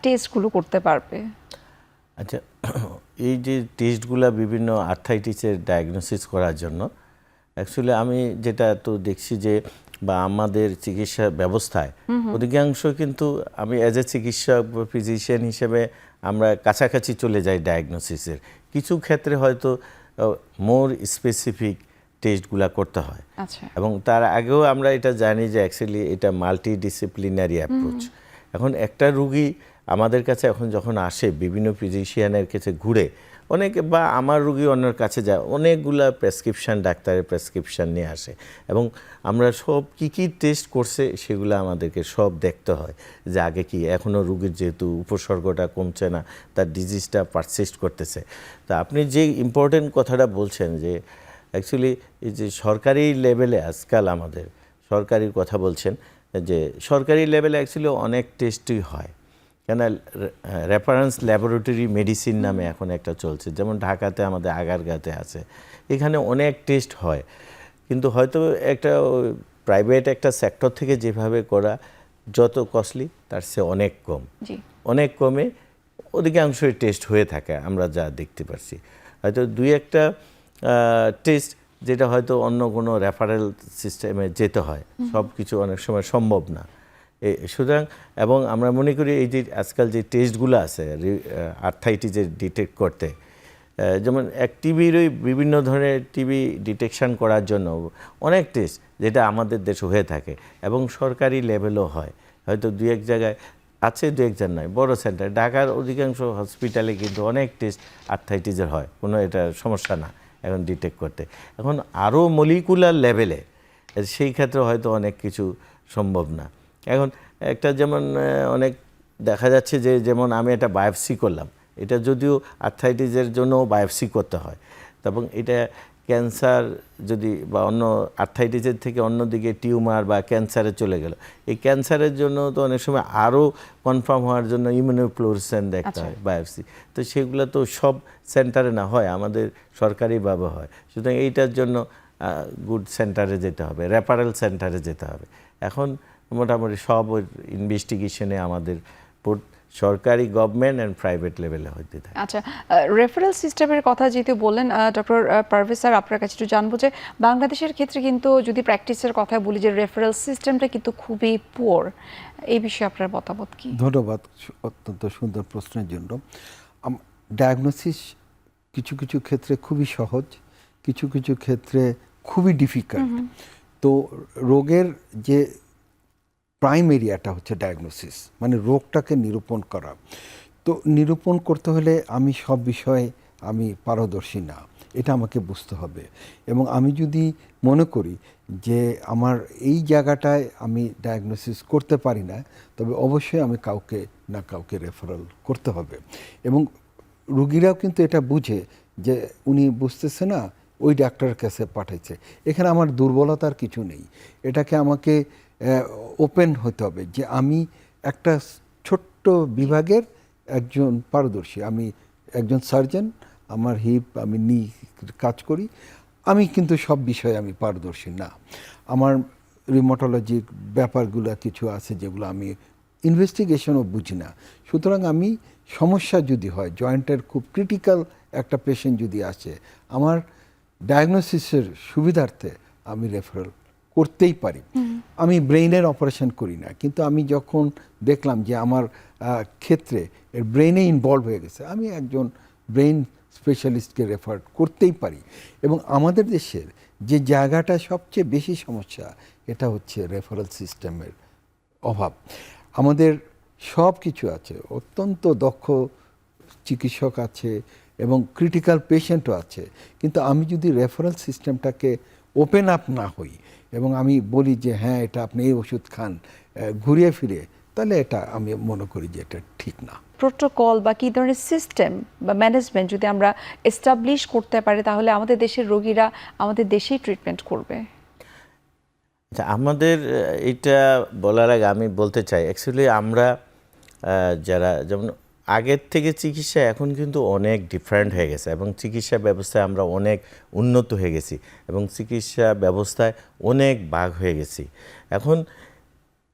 টেস্টগুলো করতে পারবে? আচ্ছা, এই যে টেস্টগুলা বিভিন্ন আর্থ্রাইটিসের ডায়াগনোসিস করার জন্য অ্যাকচুয়ালি আমি যেটা তো দেখছি যে বা আমাদের চিকিৎসা ব্যবস্থায় অধিকাংশ কিন্তু আমি অ্যাজ এ চিকিৎসক বা ফিজিশিয়ান হিসেবে আমরা কাছাকাছি চলে যাই ডায়াগনোসিসের। কিছু ক্ষেত্রে হয়তো মোর স্পেসিফিক টেস্টগুলা করতে হয়। আচ্ছা। এবং তার আগেও আমরা এটা জানি যে অ্যাকচুয়ালি এটা মাল্টি ডিসিপ্লিনারি অ্যাপ্রোচ। এখন একটা রুগী আমাদের কাছে এখন যখন আসে বিভিন্ন ফিজিশিয়ানের কাছে ঘুরে অনেক, বা আমার রুগী অন্যের কাছে যায়, অনেকগুলা প্রেসক্রিপশান, ডাক্তারের প্রেসক্রিপশান নিয়ে আসে এবং আমরা সব কী টেস্ট করছে সেগুলো আমাদেরকে সব দেখতে হয় যে আগে কি, এখনও রুগীর যেহেতু উপসর্গটা কমছে না, তার ডিজিজটা পারসিস্ট করতেছে। তা আপনি যে ইম্পর্টেন্ট কথাটা বলছেন যে অ্যাকচুয়ালি এই যে সরকারি লেভেলে আজকাল আমাদের সরকারির কথা বলছেন, যে সরকারি লেভেলে অ্যাকচুয়ালি অনেক টেস্টই হয়। কেন, রেফারেন্স ল্যাবরেটরি মেডিসিন নামে এখন একটা চলছে, যেমন ঢাকাতে আমাদের আগারগাঁতে আছে, এখানে অনেক টেস্ট হয়। কিন্তু হয়তো একটা প্রাইভেট একটা সেক্টর থেকে যেভাবে করা যত কস্টলি তার চেয়ে অনেক কম, অনেক কমে অধিকাংশই টেস্ট হয়ে থাকে আমরা যা দেখতে পাচ্ছি। হয়তো দুই একটা টেস্ট যেটা হয়তো অন্য কোনো রেফারেল সিস্টেমে যেতে হয়, সব কিছু অনেক সময় সম্ভব না। সুতরাং এবং আমরা মনে করি এই যে আজকাল যে টেস্টগুলো আছে আর্থ্রাইটিসের ডিটেক্ট করতে, যেমন এক টিবিরই বিভিন্ন ধরনের টিবি ডিটেকশন করার জন্য অনেক টেস্ট যেটা আমাদের দেশে হয়ে থাকে এবং সরকারি লেভেলও হয়, হয়তো দু এক জায়গায় আছে, দু এক জায়গায় নয়, বড় সেন্টার। ঢাকার অধিকাংশ হসপিটালে কিন্তু অনেক টেস্ট আর্থ্রাইটিসের হয়, কোনো এটা সমস্যা না এখন ডিটেক্ট করতে। এখন আরও মলিকুলার লেভেলে সেই ক্ষেত্রে হয়তো অনেক কিছু সম্ভব না। এখন একটা যেমন অনেক দেখা যাচ্ছে যে যেমন আমি একটা বায়োপসি করলাম, এটা যদিও আর্থ্রাইটিসের জন্য বায়োপসি করতে হয়, এবং এটা ক্যান্সার যদি বা অন্য আর্থ্রাইটিসের থেকে অন্যদিকে টিউমার বা ক্যান্সারে চলে গেল, এই ক্যান্সারের জন্য তো অনেক সময় আরও কনফার্ম হওয়ার জন্য ইমিউনোফ্লোরেসেন্স দেখতে হয়, বায়োপসি। তো সেগুলো তো সব সেন্টারে না হয়, আমাদের সরকারিভাবে হয়। সুতরাং এইটার জন্য গুড সেন্টারে যেতে হবে, রেফারেল সেন্টারে যেতে হবে। এখন মোটামুটি সব ইনভেস্টিগেশনে আমাদের সরকারি, গভর্নমেন্ট অ্যান্ড প্রাইভেট লেভেলে হইতে থাকে। আচ্ছা, রেফারেল সিস্টেমের কথা যেহেতু বললেন ডক্টর পারভেজ স্যার, আপনার কাছে একটু জানবো যে বাংলাদেশের ক্ষেত্রে কিন্তু যদি প্র্যাকটিসের কথা বলি যে রেফারেল সিস্টেমটা কিন্তু খুবই পুয়ার, এই বিষয়ে আপনার মতামত কি? ধন্যবাদ অত্যন্ত সুন্দর প্রশ্নের জন্য। ডায়াগনোসিস কিছু কিছু ক্ষেত্রে খুবই সহজ, কিছু কিছু ক্ষেত্রে খুবই ডিফিকাল্ট। তো রোগের যে প্রাইম এরিয়াটা হচ্ছে ডায়াগনোসিস, মানে রোগটাকে নিরূপণ করা। তো নিরূপণ করতে হলে আমি সব বিষয়ে আমি পারদর্শী না, এটা আমাকে বুঝতে হবে। এবং আমি যদি মনে করি যে আমার এই জায়গাটায় আমি ডায়াগনোসিস করতে পারি না, তবে অবশ্যই আমি কাউকে না কাউকে রেফারেল করতে হবে। এবং রুগীরাও কিন্তু এটা বুঝে যে উনি বুঝতেছে না, ওই ডাক্তারের কাছে পাঠাইছে। এখানে আমার দুর্বলতার কিছু নেই, এটাকে আমাকে ওপেন হতে হবে যে আমি একটা ছোট্ট বিভাগের একজন পারদর্শী, আমি একজন সার্জন, আমার হিপ, আমি নি কাজ করি, আমি কিন্তু সব বিষয়ে আমি পারদর্শী না। আমার রিউমাটোলজির ব্যাপারগুলো কিছু আছে যেগুলো আমি ইনভেস্টিগেশনও বুঝি না। সুতরাং আমি সমস্যা যদি হয়, জয়েন্টের খুব ক্রিটিক্যাল একটা পেশেন্ট যদি আসে, আমার ডায়াগনোসিসের সুবিধার্থে আমি রেফারেল করতেই পারি। আমি ব্রেইনের অপারেশন করি না, কিন্তু আমি যখন দেখলাম যে আমার ক্ষেত্রে এর ব্রেইনে ইনভলভ হয়ে গেছে, আমি একজন ব্রেইন স্পেশালিস্টকে রেফার করতেই পারি। এবং আমাদের দেশের যে জায়গাটা সবচেয়ে বেশি সমস্যা, এটা হচ্ছে রেফারেল সিস্টেমের অভাব। আমাদের সব কিছু আছে, অত্যন্ত দক্ষ চিকিৎসক আছে এবং ক্রিটিক্যাল পেশেন্টও আছে, কিন্তু আমি যদি রেফারেল সিস্টেমটাকে ওপেন আপ না হই এবং আমি বলি যে হ্যাঁ এটা আপনি এই ওষুধ খান ঘুরিয়ে ফিরে, তাহলে এটা আমি মনে করি যে এটা ঠিক না। প্রোটোকল বা কী ধরনের সিস্টেম বা ম্যানেজমেন্ট যদি আমরা এস্টাবলিশ করতে পারি, তাহলে আমাদের দেশের রোগীরা আমাদের দেশেই ট্রিটমেন্ট করবে। আমাদের এটা বলার আগে আমি বলতে চাই, অ্যাকচুয়ালি আমরা যারা যেমন আগের থেকে চিকিৎসা এখন কিন্তু অনেক ডিফারেন্ট হয়ে গেছে, এবং চিকিৎসা ব্যবস্থায় আমরা অনেক উন্নত হয়ে গেছি, এবং চিকিৎসা ব্যবস্থায় অনেক ভাগ হয়ে গেছি। এখন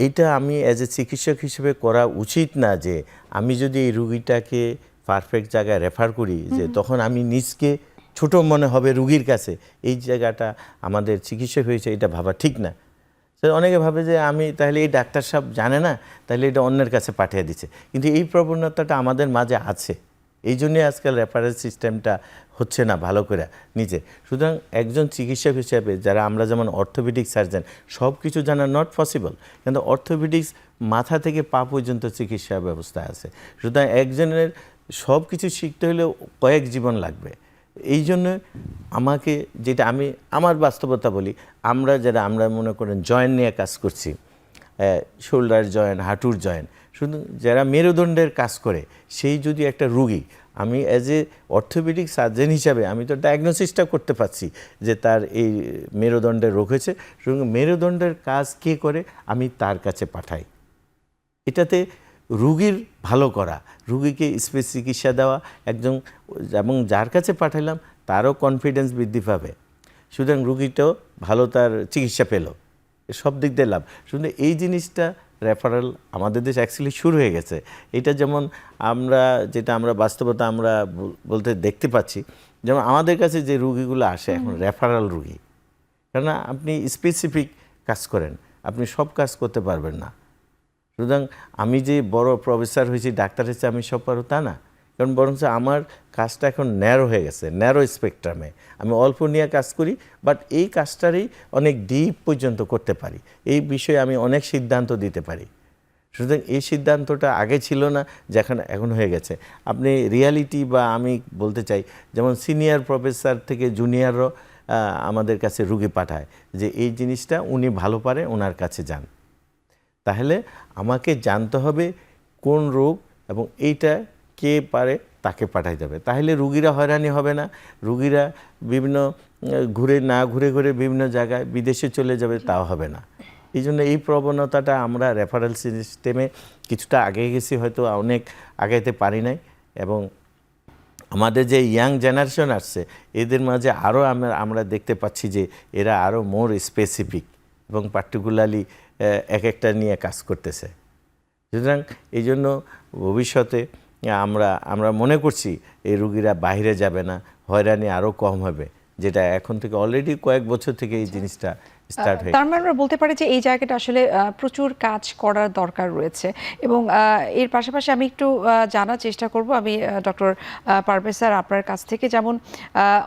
এটা আমি অ্যাজ এ চিকিৎসক হিসেবে করা উচিত না যে আমি যদি এই রুগীটাকে পারফেক্ট জায়গায় রেফার করি, যে তখন আমি নিজকে ছোট মনে হবে রুগীর কাছে। এই জায়গাটা আমাদের চিকিৎসক হয়েছে, এটা ভাবা ঠিক না। অনেকে ভাবে যে আমি তাহলে এই ডাক্তার সাহেব জানে না, তাহলে এটা অন্যের কাছে পাঠিয়ে দিচ্ছে, কিন্তু এই প্রবণতাটা আমাদের মাঝে আছে। এই জন্যই আজকাল রেফারেল সিস্টেমটা হচ্ছে না ভালো করে নিচে। সুতরাং একজন চিকিৎসক হিসেবে যারা আমরা যেমন অর্থোপেডিক সার্জন, সব কিছু জানা নট পসিবল, কিন্তু অর্থোপেডিক্স মাথা থেকে পা পর্যন্ত চিকিৎসা ব্যবস্থা আছে। সুতরাং একজনের সব কিছু শিখতে হলে কয়েক জীবন লাগবে। এই জন্য আমাকে, যেটা আমি আমার বাস্তবতা বলি, আমরা মনে করেন জয়েন্ট নিয়ে কাজ করছি, শোল্ডার জয়েন্ট, হাঁটুর জয়েন্ট, শুধু যারা মেরুদণ্ডের কাজ করে, সেই যদি একটা রুগী, আমি অ্যাজ এ অর্থোপেডিক সার্জন হিসাবে আমি তো ডায়াগনোসিসটা করতে পারছি যে তার এই মেরুদণ্ডের রোগ হয়েছে, সুতরাং মেরুদণ্ডের কাজ কে করে আমি তার কাছে পাঠাই। এটাতে রুগীর ভালো করা, রুগীকে স্পেস চিকিৎসা দেওয়া একজন, এবং যার কাছে পাঠাইলাম তারও কনফিডেন্স বৃদ্ধি পাবে, সুতরাং রুগীটাও ভালো তার চিকিৎসা পেল, সব দিক দিয়ে লাভ। শুধু এই জিনিসটা রেফারেল আমাদের দেশে অ্যাকচুয়ালি শুরু হয়ে গেছে। এটা যেমন আমরা বাস্তবতা আমরা বলতে দেখতে পাচ্ছি, যেমন আমাদের কাছে যে রুগীগুলো আসে এখন রেফারেল রুগী, কেননা আপনি স্পেসিফিক কাজ করেন, আপনি সব কাজ করতে পারবেন না। সুতরাং আমি যে বড় প্রফেসর হয়েছি, ডাক্তার হয়েছে, আমি সব পারো তা না, কারণ বরঞ্চ আমার কাজটা এখন ন্যারো হয়ে গেছে, ন্যারো স্পেকট্রামে আমি অল্প নিয়ে কাজ করি, বাট এই কাজটারই অনেক ডিপ পর্যন্ত করতে পারি, এই বিষয়ে আমি অনেক সিদ্ধান্ত দিতে পারি। সুতরাং এই সিদ্ধান্তটা আগে ছিল না, যেখানে এখন হয়ে গেছে। আপনি রিয়ালিটি বা আমি বলতে চাই, যেমন সিনিয়র প্রফেসর থেকে জুনিয়রও আমাদের কাছে রুগী পাঠায় যে এই জিনিসটা উনি ভালো পারে, ওনার কাছে যান। তাহলে আমাকে জানতে হবে কোন রোগ এবং এইটা কে পারে তাকে পাঠাই যাবে, তাহলে রুগীরা হয়রানি হবে না, রুগীরা বিভিন্ন ঘুরে ঘুরে বিভিন্ন জায়গায় বিদেশে চলে যাবে, তাও হবে না। এই জন্য এই প্রবণতাটা আমরা রেফারেল সিস্টেমে কিছুটা আগে গেছি, হয়তো অনেক আগাইতে পারি নাই, এবং আমাদের যে ইয়াং জেনারেশন আসছে এদের মাঝে আরও আমরা দেখতে পাচ্ছি যে এরা আরও মোর স্পেসিফিক এবং পার্টিকুলারলি এক একটা নিয়ে কাজ করতেছে। সুতরাং এই জন্য ভবিষ্যতে আমরা মনে করছি এই রুগীরা বাইরে যাবে না, হয়রানি আরও কম হবে, যেটা এখন থেকে অলরেডি কয়েক বছর থেকে এই জিনিসটা স্টার্ট হয়ে। তার মানে আমরা বলতে পারি যে এই জায়গাটা আসলে প্রচুর কাজ করার দরকার রয়েছে। এবং এর পাশাপাশি আমি একটু জানার চেষ্টা করব, আমি ডক্টর পারভেজ স্যার আপনার কাছ থেকে, যেমন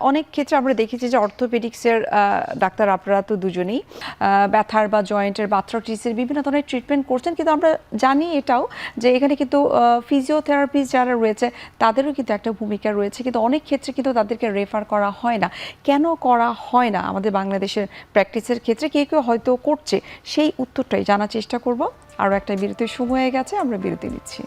অনেক ক্ষেত্রে আমরা দেখেছি যে অর্থোপেডিক্সের ডাক্তার আপনারা তো দুজনেই ব্যথার বা জয়েন্টের বা আর্থ্রাইটিসের বিভিন্ন ধরনের ট্রিটমেন্ট করছেন, কিন্তু আমরা জানি এটাও যে এখানে কিন্তু ফিজিওথেরাপিস্ট যারা রয়েছে তাদেরও কিন্তু একটা ভূমিকা রয়েছে, কিন্তু অনেক ক্ষেত্রে কিন্তু তাদেরকে রেফার করা হয় না। কেন করা হয় না আমাদের বাংলাদেশের প্র্যাকটিসের ক্ষেত্রে? কেউ হয়তো করছে, সেই উত্তরটাই জানার চেষ্টা করব। আরও একটা বিরতির সময় হয়ে গেছে, আমরা বিরতি নিচ্ছি।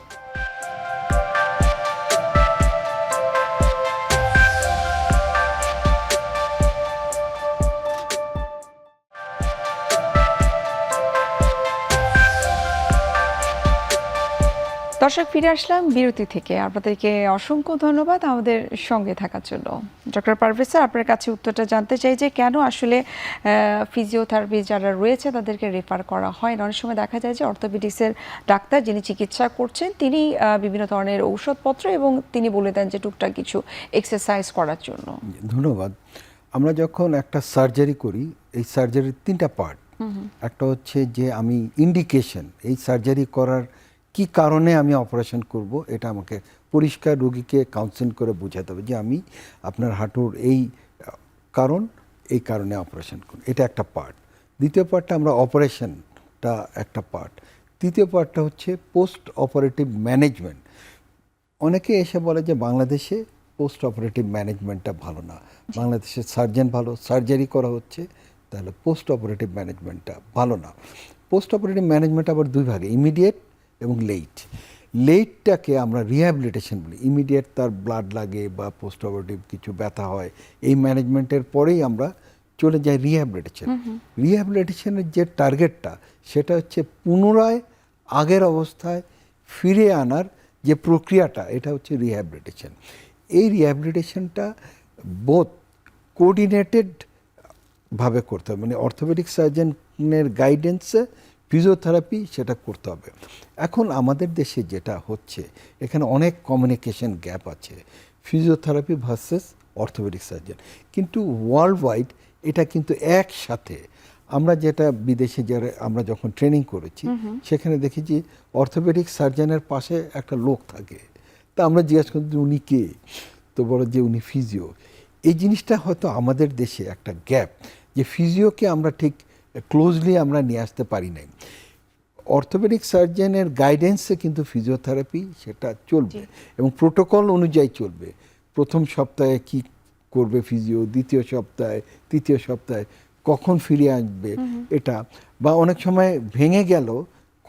দর্শক, ফিরে আসলাম বিরতি থেকে। আপনাদেরকে অসংখ্য ধন্যবাদ আমাদের সঙ্গে থাকার জন্য। ডক্টর পারভেজ স্যার, আপনার কাছে উত্তরটা জানতে চাই যে কেন আসলে ফিজিওথেরাপি যারা রয়েছে তাদেরকে রেফার করা হয় না। অনেক সময় দেখা যায় যে অর্থোপেডিক্সের ডাক্তার যিনি চিকিৎসা করছেন তিনি বিভিন্ন ধরনের ঔষধপত্র এবং তিনি বলে দেন যে টুকটাক কিছু এক্সারসাইজ করার জন্য। ধন্যবাদ। আমরা যখন একটা সার্জারি করি, এই সার্জারির 3টা পার্ট। একটা হচ্ছে যে আমি ইন্ডিকেশন, এই সার্জারি করার কি কারণে আমি অপারেশন করব, এটা আমাকে পরিষ্কার রোগীকে কাউন্সেল করে বোঝাতে হবে যে আমি আপনার হাঁটুর এই কারণ, এই কারণে অপারেশন করব, এটা একটা পার্ট। দ্বিতীয় পার্টটা আমরা অপারেশনটা একটা পার্ট। তৃতীয় পার্টটা হচ্ছে পোস্ট অপারেটিভ ম্যানেজমেন্ট। অনেকে এসে বলে যে বাংলাদেশে পোস্ট অপারেটিভ ম্যানেজমেন্টটা ভালো না, বাংলাদেশের সার্জন ভালো, সার্জারি করা হচ্ছে, তাহলে পোস্ট অপারেটিভ ম্যানেজমেন্টটা ভালো না। পোস্ট অপারেটিভ ম্যানেজমেন্ট আবার দুই ভাগে, ইমিডিয়েট এবং লেট। লেটটাকে আমরা রিহ্যাবিলিটেশন বলি। ইমিডিয়েট তার ব্লাড লাগে বা পোস্ট অপারেটিভ কিছু ব্যথা হয়, এই ম্যানেজমেন্টের পরেই আমরা চলে যাই রিহ্যাবিলিটেশন। রিহ্যাবিলিটেশনের যে টার্গেটটা সেটা হচ্ছে পুনরায় আগের অবস্থায় ফিরে আনার যে প্রক্রিয়াটা, এটা হচ্ছে রিহ্যাবিলিটেশন। এই রিহ্যাবিলিটেশনটা বোথ কোঅর্ডিনেটেড ভাবে করতে হবে, মানে অর্থোপেডিক সার্জনের গাইডেন্সে ফিজিওথেরাপি সেটা করতে হবে। এখন আমাদের দেশে যেটা হচ্ছে, এখানে অনেক কমিউনিকেশন গ্যাপ আছে ফিজিওথেরাপি ভার্সেস অর্থোপেডিক সার্জন, কিন্তু ওয়ার্ল্ড ওয়াইড এটা কিন্তু একসাথে। আমরা যেটা বিদেশে যারা আমরা যখন ট্রেনিং করেছি সেখানে দেখেছি অর্থোপেডিক সার্জনের পাশে একটা লোক থাকে, তা আমরা জিজ্ঞাসা করি উনি কে, তো বলো যে উনি ফিজিও। এই জিনিসটা হয়তো আমাদের দেশে একটা গ্যাপ, যে ফিজিওকে আমরা ঠিক ক্লোজলি আমরা নিয়ে আসতে পারি নাই। অর্থোপেডিক সার্জনের গাইডেন্সে কিন্তু ফিজিওথেরাপি সেটা চলবে এবং প্রোটোকল অনুযায়ী চলবে। প্রথম সপ্তাহে কি করবে ফিজিও, দ্বিতীয় সপ্তাহে, তৃতীয় সপ্তাহে কখন ফিরে আসবে এটা, বা অনেক সময় ভেঙে গেল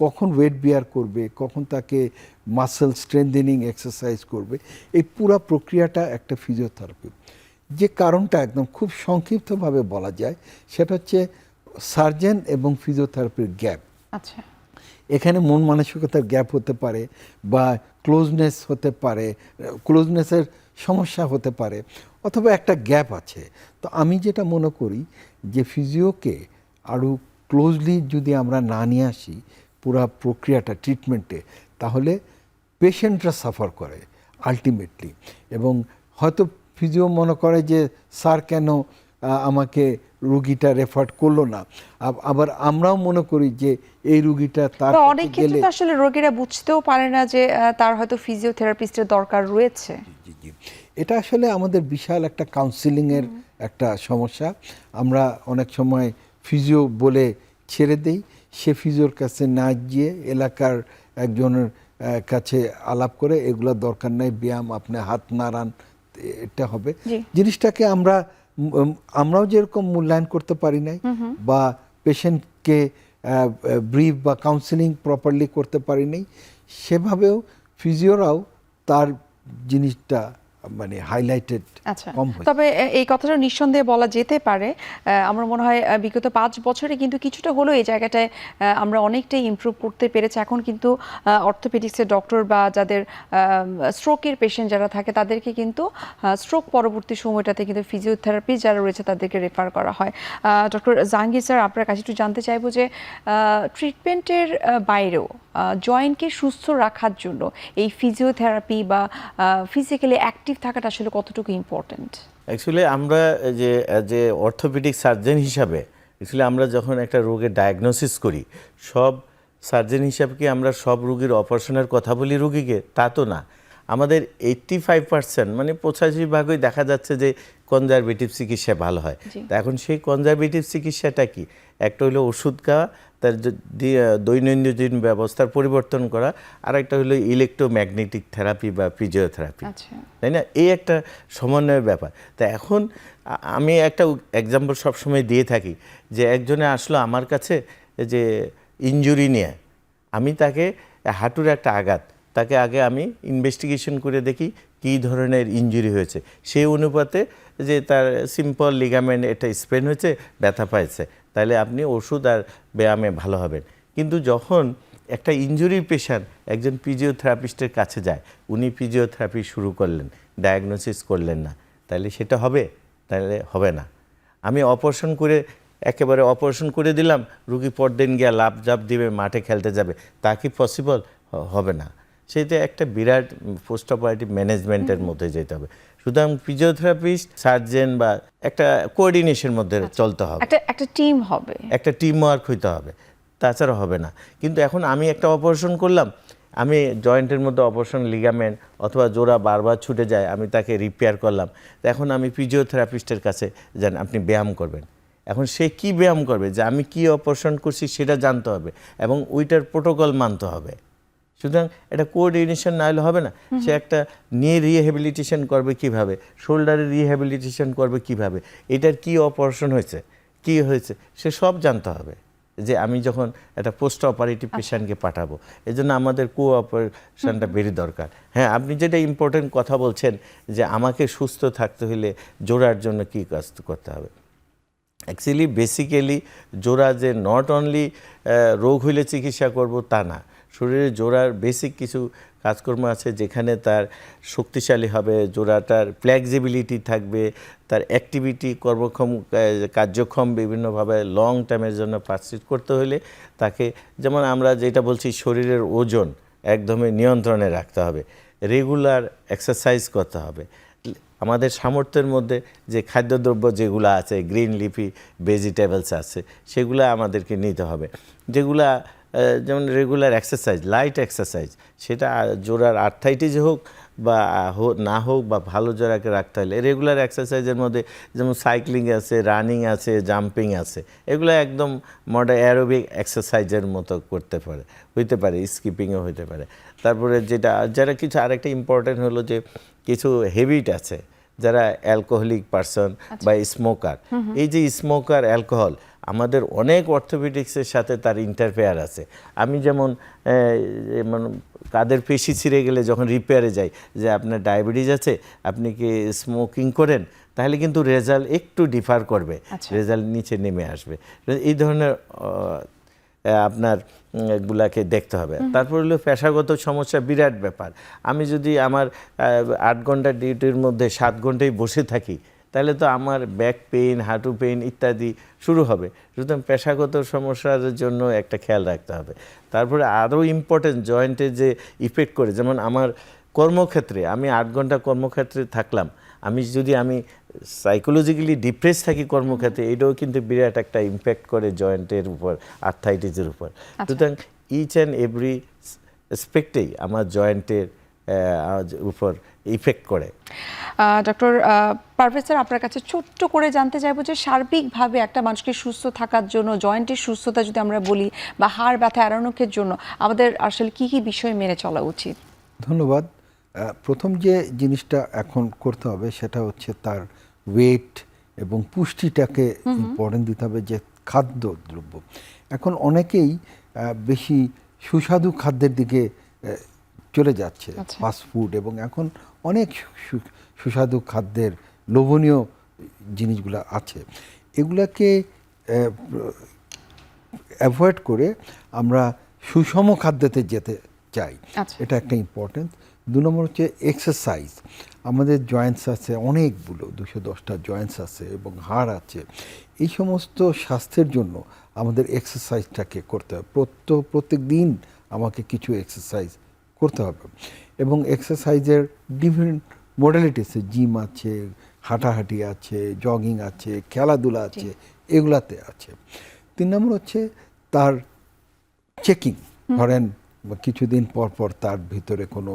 কখন ওয়েট বিয়ার করবে, কখন তাকে মাসেল স্ট্রেংথেনিং এক্সারসাইজ করবে, এই পুরো প্রক্রিয়াটা একটা ফিজিওথেরাপি। যে কারণটা একদম খুব সংক্ষিপ্তভাবে বলা যায় সেটা হচ্ছে সার্জন এবং ফিজিওথেরাপির গ্যাপ। আচ্ছা, এখানে মন মানসিকতার গ্যাপ হতে পারে বা ক্লোজনেস হতে পারে, ক্লোজনেসের সমস্যা হতে পারে, অথবা একটা গ্যাপ আছে। তো আমি যেটা মনে করি যে ফিজিওকে আরও ক্লোজলি যদি আমরা না নিয়ে আসি পুরা প্রক্রিয়াটা ট্রিটমেন্টে, তাহলে পেশেন্টরা সাফার করে আলটিমেটলি। এবং হয়তো ফিজিও মনে করে যে স্যার কেন আমাকে রুগীটা রেফার করলো না, আবার আমরাও মনে করি যে এই রুগীটা তার অনেক ক্ষেত্রে তো আসলে রোগীরা বুঝতেও পারে না যে তার হয়তো ফিজিওথেরাপিস্টের দরকার রয়েছে। জি জি, এটা আসলে আমাদের বিশাল একটা কাউন্সিলিংয়ের একটা সমস্যা। আমরা অনেক সময় ফিজিও বলে ছেড়ে দেই, সে ফিজিওর কাছে না গিয়ে এলাকার একজনের কাছে আলাপ করে এগুলো দরকার নাই, ব্যায়াম আপনি হাত নাড়ান, এটা হবে। জিনিসটাকে আমরাও যেরকম মূল্যায়ন করতে পারি নাই বা পেশেন্টকে ব্রিফ বা কাউন্সিলিং প্রপারলি করতে পারি নাই, সেভাবেও ফিজিওরাও তার জিনিসটা মানে হাইলাইটেড কম হয়। তবে এই কথাটা নিঃসন্দেহে বলা যেতে পারে, আমার মনে হয় বিগত 5 বছরে কিন্তু কিছুটা হলেও এই জায়গাটায় আমরা অনেকটাই ইমপ্রুভ করতে পেরেছি। এখন কিন্তু অর্থোপেডিক্সের ডক্টর বা যাদের স্ট্রোকের পেশেন্ট যারা থাকে তাদেরকে কিন্তু স্ট্রোক পরবর্তী সময়টাতে কিন্তু ফিজিওথেরাপি যারা রয়েছে তাদেরকে রেফার করা হয়। ডক্টর জাহাঙ্গীর স্যার, আপনার কাছে একটু জানতে চাইবো যে ট্রিটমেন্টের বাইরেও জয়েন্টকে সুস্থ রাখার জন্য এই ফিজিওথেরাপি বা ফিজিক্যালি অ্যাক্টিভ থাকাটা আসলে কতটুকু ইম্পর্টেন্ট? অ্যাকচুয়ালি আমরা যে অর্থোপেডিক সার্জন হিসাবে অ্যাকচুয়ালি আমরা যখন একটা রোগের ডায়াগনোসিস করি, সব সার্জন হিসাবে কি আমরা সব রোগীর অপারেশনের কথা বলি রোগীকে, তা তো না। আমাদের 85% মানে 85% দেখা যাচ্ছে যে কনজারভেটিভ চিকিৎসা ভালো হয়। তা এখন সেই কনজারভেটিভ চিকিৎসাটা কি? একটা হলো ওষুধ খাওয়া, তার দৈনন্দিন ব্যবস্থার পরিবর্তন করা, আর একটা হলো ইলেকট্রোম্যাগনেটিক থেরাপি বা ফিজিওথেরাপি, তাই না? এই একটা সমন্বয়ের ব্যাপার। তা এখন আমি একটা এক্সাম্পল সবসময় দিয়ে থাকি যে একজনে আসলো আমার কাছে যে ইনজুরি নিয়ে, আমি তাকে হাঁটুর একটা আঘাত, তাকে আগে আমি ইনভেস্টিগেশন করে দেখি কী ধরনের ইনজুরি হয়েছে, সেই অনুপাতে যে তার সিম্পল লিগামেন্ট এটা স্প্রেন হয়েছে, ব্যথা পাইছে, তাহলে আপনি ওষুধ আর ব্যায়ামে ভালো হবেন। কিন্তু যখন একটা ইনজুরির পেশেন্ট একজন ফিজিওথেরাপিস্টের কাছে যায়, উনি ফিজিওথেরাপি শুরু করলেন, ডায়াগনোসিস করলেন না, তাহলে সেটা হবে? তাহলে হবে না। আমি অপারেশন করে একেবারে অপারেশন করে দিলাম, রুগী পরদিন গিয়ে লাফ জাপ দিবে, মাঠে খেলতে যাবে, তা কি পসিবল? হবে না। সেটা একটা বিরাট পোস্ট অপারেটিভ ম্যানেজমেন্টের মধ্যে যেতে হবে। সুতরাং ফিজিওথেরাপিস্ট, সার্জেন বা একটা কোঅর্ডিনেশনের মধ্যে চলতে হবে, একটা টিম হবে, একটা টিম ওয়ার্ক হইতে হবে, তাছাড়া হবে না। কিন্তু এখন আমি একটা অপারেশন করলাম, আমি জয়েন্টের মধ্যে অপারেশন, লিগামেন্ট অথবা জোড়া বারবার ছুটে যায়, আমি তাকে রিপেয়ার করলাম, এখন আমি ফিজিওথেরাপিস্টের কাছে যান, আপনি ব্যায়াম করবেন। এখন সে কি ব্যায়াম করবে, যে আমি কি অপারেশন করছি সেটা জানতে হবে এবং ওইটার প্রোটোকল মানতে হবে। সুতরাং এটা কোঅর্ডিনেশন না হলে হবে না। সে একটা নিয়ে রিহ্যাবিলিটেশন করবে কিভাবে, শোল্ডারে রিহ্যাবিলিটেশন করবে কিভাবে, এটার কি অপারেশন হয়েছে, কি হয়েছে, সে সব জানতে হবে। যে আমি যখন একটা পোস্ট অপারেটিভ পেশেন্টকে পাঠাবো, এই জন্য আমাদের কোঅপারেশনটা বেশি দরকার। হ্যাঁ, আপনি যেটা ইম্পর্টেন্ট কথা বলছেন যে আমাকে সুস্থ থাকতে হলে জোড়ার জন্য কী কাজ করতে হবে। অ্যাকচুয়ালি বেসিক্যালি জোড়া যে নট অনলি রোগ হইলে চিকিৎসা করব তা না, শরীরে জোড়ার বেসিক কিছু কাজকর্ম আছে যেখানে তার শক্তিশালী হবে, জোড়াটার ফ্লেক্সিবিলিটি থাকবে, তার অ্যাক্টিভিটি কার্যক্ষম বিভিন্নভাবে লং টাইমের জন্য পারসিস্ট করতে হলে তাকে, যেমন আমরা যেটা বলছি শরীরের ওজন একদমই নিয়ন্ত্রণে রাখতে হবে, রেগুলার এক্সারসাইজ করতে হবে, আমাদের সামর্থ্যের মধ্যে যে খাদ্যদ্রব্য যেগুলো আছে, গ্রিন লিফি ভেজিটেবলস আছে, সেগুলো আমাদেরকে নিতে হবে, যেগুলা যেমন রেগুলার এক্সারসাইজ, লাইট এক্সারসাইজ, সেটা জোড়ার আর্থ্রাইটিস হোক বা না হোক, বা ভালো জোড়াকে রাখতে হলে রেগুলার এক্সারসাইজের মধ্যে যেমন সাইক্লিং আছে, রানিং আছে, জাম্পিং আছে, এগুলো একদম মডার্ন অ্যারোবিক এক্সারসাইজের মতো হইতে পারে, স্কিপিংও হইতে পারে। তারপরে যারা কিছু আরেকটা ইম্পর্টেন্ট হলো যে কিছু হ্যাবিট আছে, যারা অ্যালকোহলিক পারসন বা স্মোকার, এই যে স্মোকার, অ্যালকোহল আমাদের অনেক অর্থোপেডিক্সের সাথে তার ইন্টারফেয়ার আছে। আমি যেমন কাদের পেশি ছিঁড়ে গেলে যখন রিপেয়ারে যাই, যে আপনার ডায়াবেটিস আছে, আপনি কি স্মোকিং করেন, তাহলে কিন্তু রেজাল্ট একটু ডিফার করবে, রেজাল্ট নিচে নেমে আসবে। এই ধরনের আপনার গুলাকে দেখতে হবে। তারপর হলো পেশাগত সমস্যা, বিরাট ব্যাপার। আমি যদি আমার 8 ঘন্টা ডিউটির মধ্যে 7 ঘন্টায় বসে থাকি, তাহলে তো আমার ব্যাক পেইন, হাঁটু পেইন ইত্যাদি শুরু হবে। সুতরাং পেশাগত সমস্যার জন্য একটা খেয়াল রাখতে হবে। তারপরে আরও ইম্পর্টেন্ট, জয়েন্টে যে ইফেক্ট করে, যেমন আমার কর্মক্ষেত্রে আমি 8 ঘন্টা কর্মক্ষেত্রে থাকলাম, আমি সাইকোলজিক্যালি ডিপ্রেস থাকি কর্মক্ষেত্রে, এটাও কিন্তু বিরাট একটা ইম্প্যাক্ট করে জয়েন্টের উপর, আর্থ্রাইটিসের উপর। সুতরাং ইচ অ্যান্ড এভরি অ্যাসপেক্টেই আমার জয়েন্টের উপর ইফেক্ট করে। ডক্টর পারভেজ স্যার, আপনার কাছে ছোট্ট করে জানতে চাইবো যে সার্বিকভাবে একটা মানুষকে সুস্থ থাকার জন্য, জয়েন্টের সুস্থতা যদি আমরা বলি, বা হাড় ব্যথা এড়ানোর জন্য আমাদের আসলে কি কি বিষয় মেনে চলা উচিত? ধন্যবাদ। প্রথম যে জিনিসটা এখন করতে হবে সেটা হচ্ছে তার ওয়েট এবং পুষ্টিটাকে ইম্পর্টেন্ট দিতে হবে, যে খাদ্যদ্রব্য। এখন অনেকেই বেশি সুস্বাদু খাদ্যের দিকে চলে যাচ্ছে, ফাস্ট ফুড, এবং এখন অনেক সুস্বাদু খাদ্যের লোভনীয় জিনিসগুলো আছে, এগুলাকে অ্যাভয়েড করে আমরা সুষম খাদ্যতে যেতে চাই, এটা একটা ইম্পর্টেন্ট। 2 নম্বর হচ্ছে এক্সারসাইজ। আমাদের জয়েন্টস আছে অনেকগুলো, 210টা জয়েন্টস আছে এবং হাড় আছে। এই সমস্ত স্বাস্থ্যের জন্য আমাদের এক্সারসাইজটাকে করতে হবে, প্রত্যেক দিন আমাকে কিছু এক্সারসাইজ করতে হবে। এবং এক্সারসাইজের ডিফারেন্ট মডালিটিস, জিম আছে, হাঁটাহাঁটি আছে, জগিং আছে, খেলাধুলা আছে, এগুলাতে আছে। 3 নম্বর হচ্ছে তার চেকিং, ধরেন কিছুদিন পর পর তার ভিতরে কোনো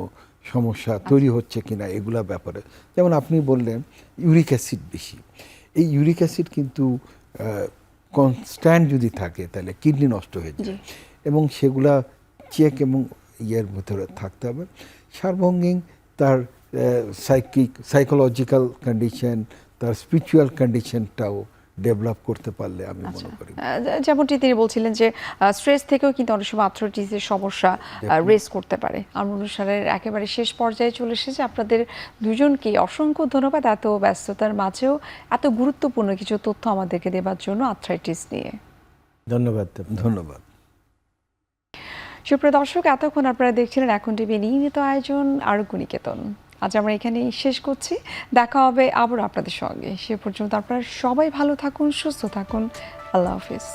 সমস্যা তৈরি হচ্ছে কিনা, এগুলা ব্যাপারে। যেমন আপনি বললেন ইউরিক অ্যাসিড বেশি, এই ইউরিক অ্যাসিড কিন্তু কনস্ট্যান্ট যদি থাকে তাহলে কিডনি নষ্ট হয়ে যায়, এবং সেগুলা চেক এবং ইয়ের ভিতরে থাকতে হবে। সার্বঙ্গীন তার সাইকোলজিক্যাল কন্ডিশন, তার স্পিরিচুয়াল কন্ডিশনটাও ডেভেলপ করতে পারলে আমি মনে করি। যেমনটি তিনি বলছিলেন যে স্ট্রেস থেকেও কিন্তু অনেক সময় আর্থ্রাইটিসের সমস্যা রেস করতে পারে। আমরা অনুষ্ঠানের একেবারে শেষ পর্যায়ে চলে এসেছে। আপনাদের দুজনকে অসংখ্য ধন্যবাদ এত ব্যস্ততার মাঝেও এত গুরুত্বপূর্ণ কিছু তথ্য আমাদেরকে দেওয়ার জন্য আর্থ্রাইটিস নিয়ে। ধন্যবাদ। ধন্যবাদ। সুপ্রিয় দর্শক, এতক্ষণ আপনারা দেখছিলেন এখন টিভি নিয়মিত আয়োজন আরোগ্য নিকেতন। আজ আমরা এখানে শেষ করছি, দেখা হবে আবার আপনাদের সঙ্গে। সে পর্যন্ত আপনারা সবাই ভালো থাকুন, সুস্থ থাকুন। আল্লাহ হাফিজ।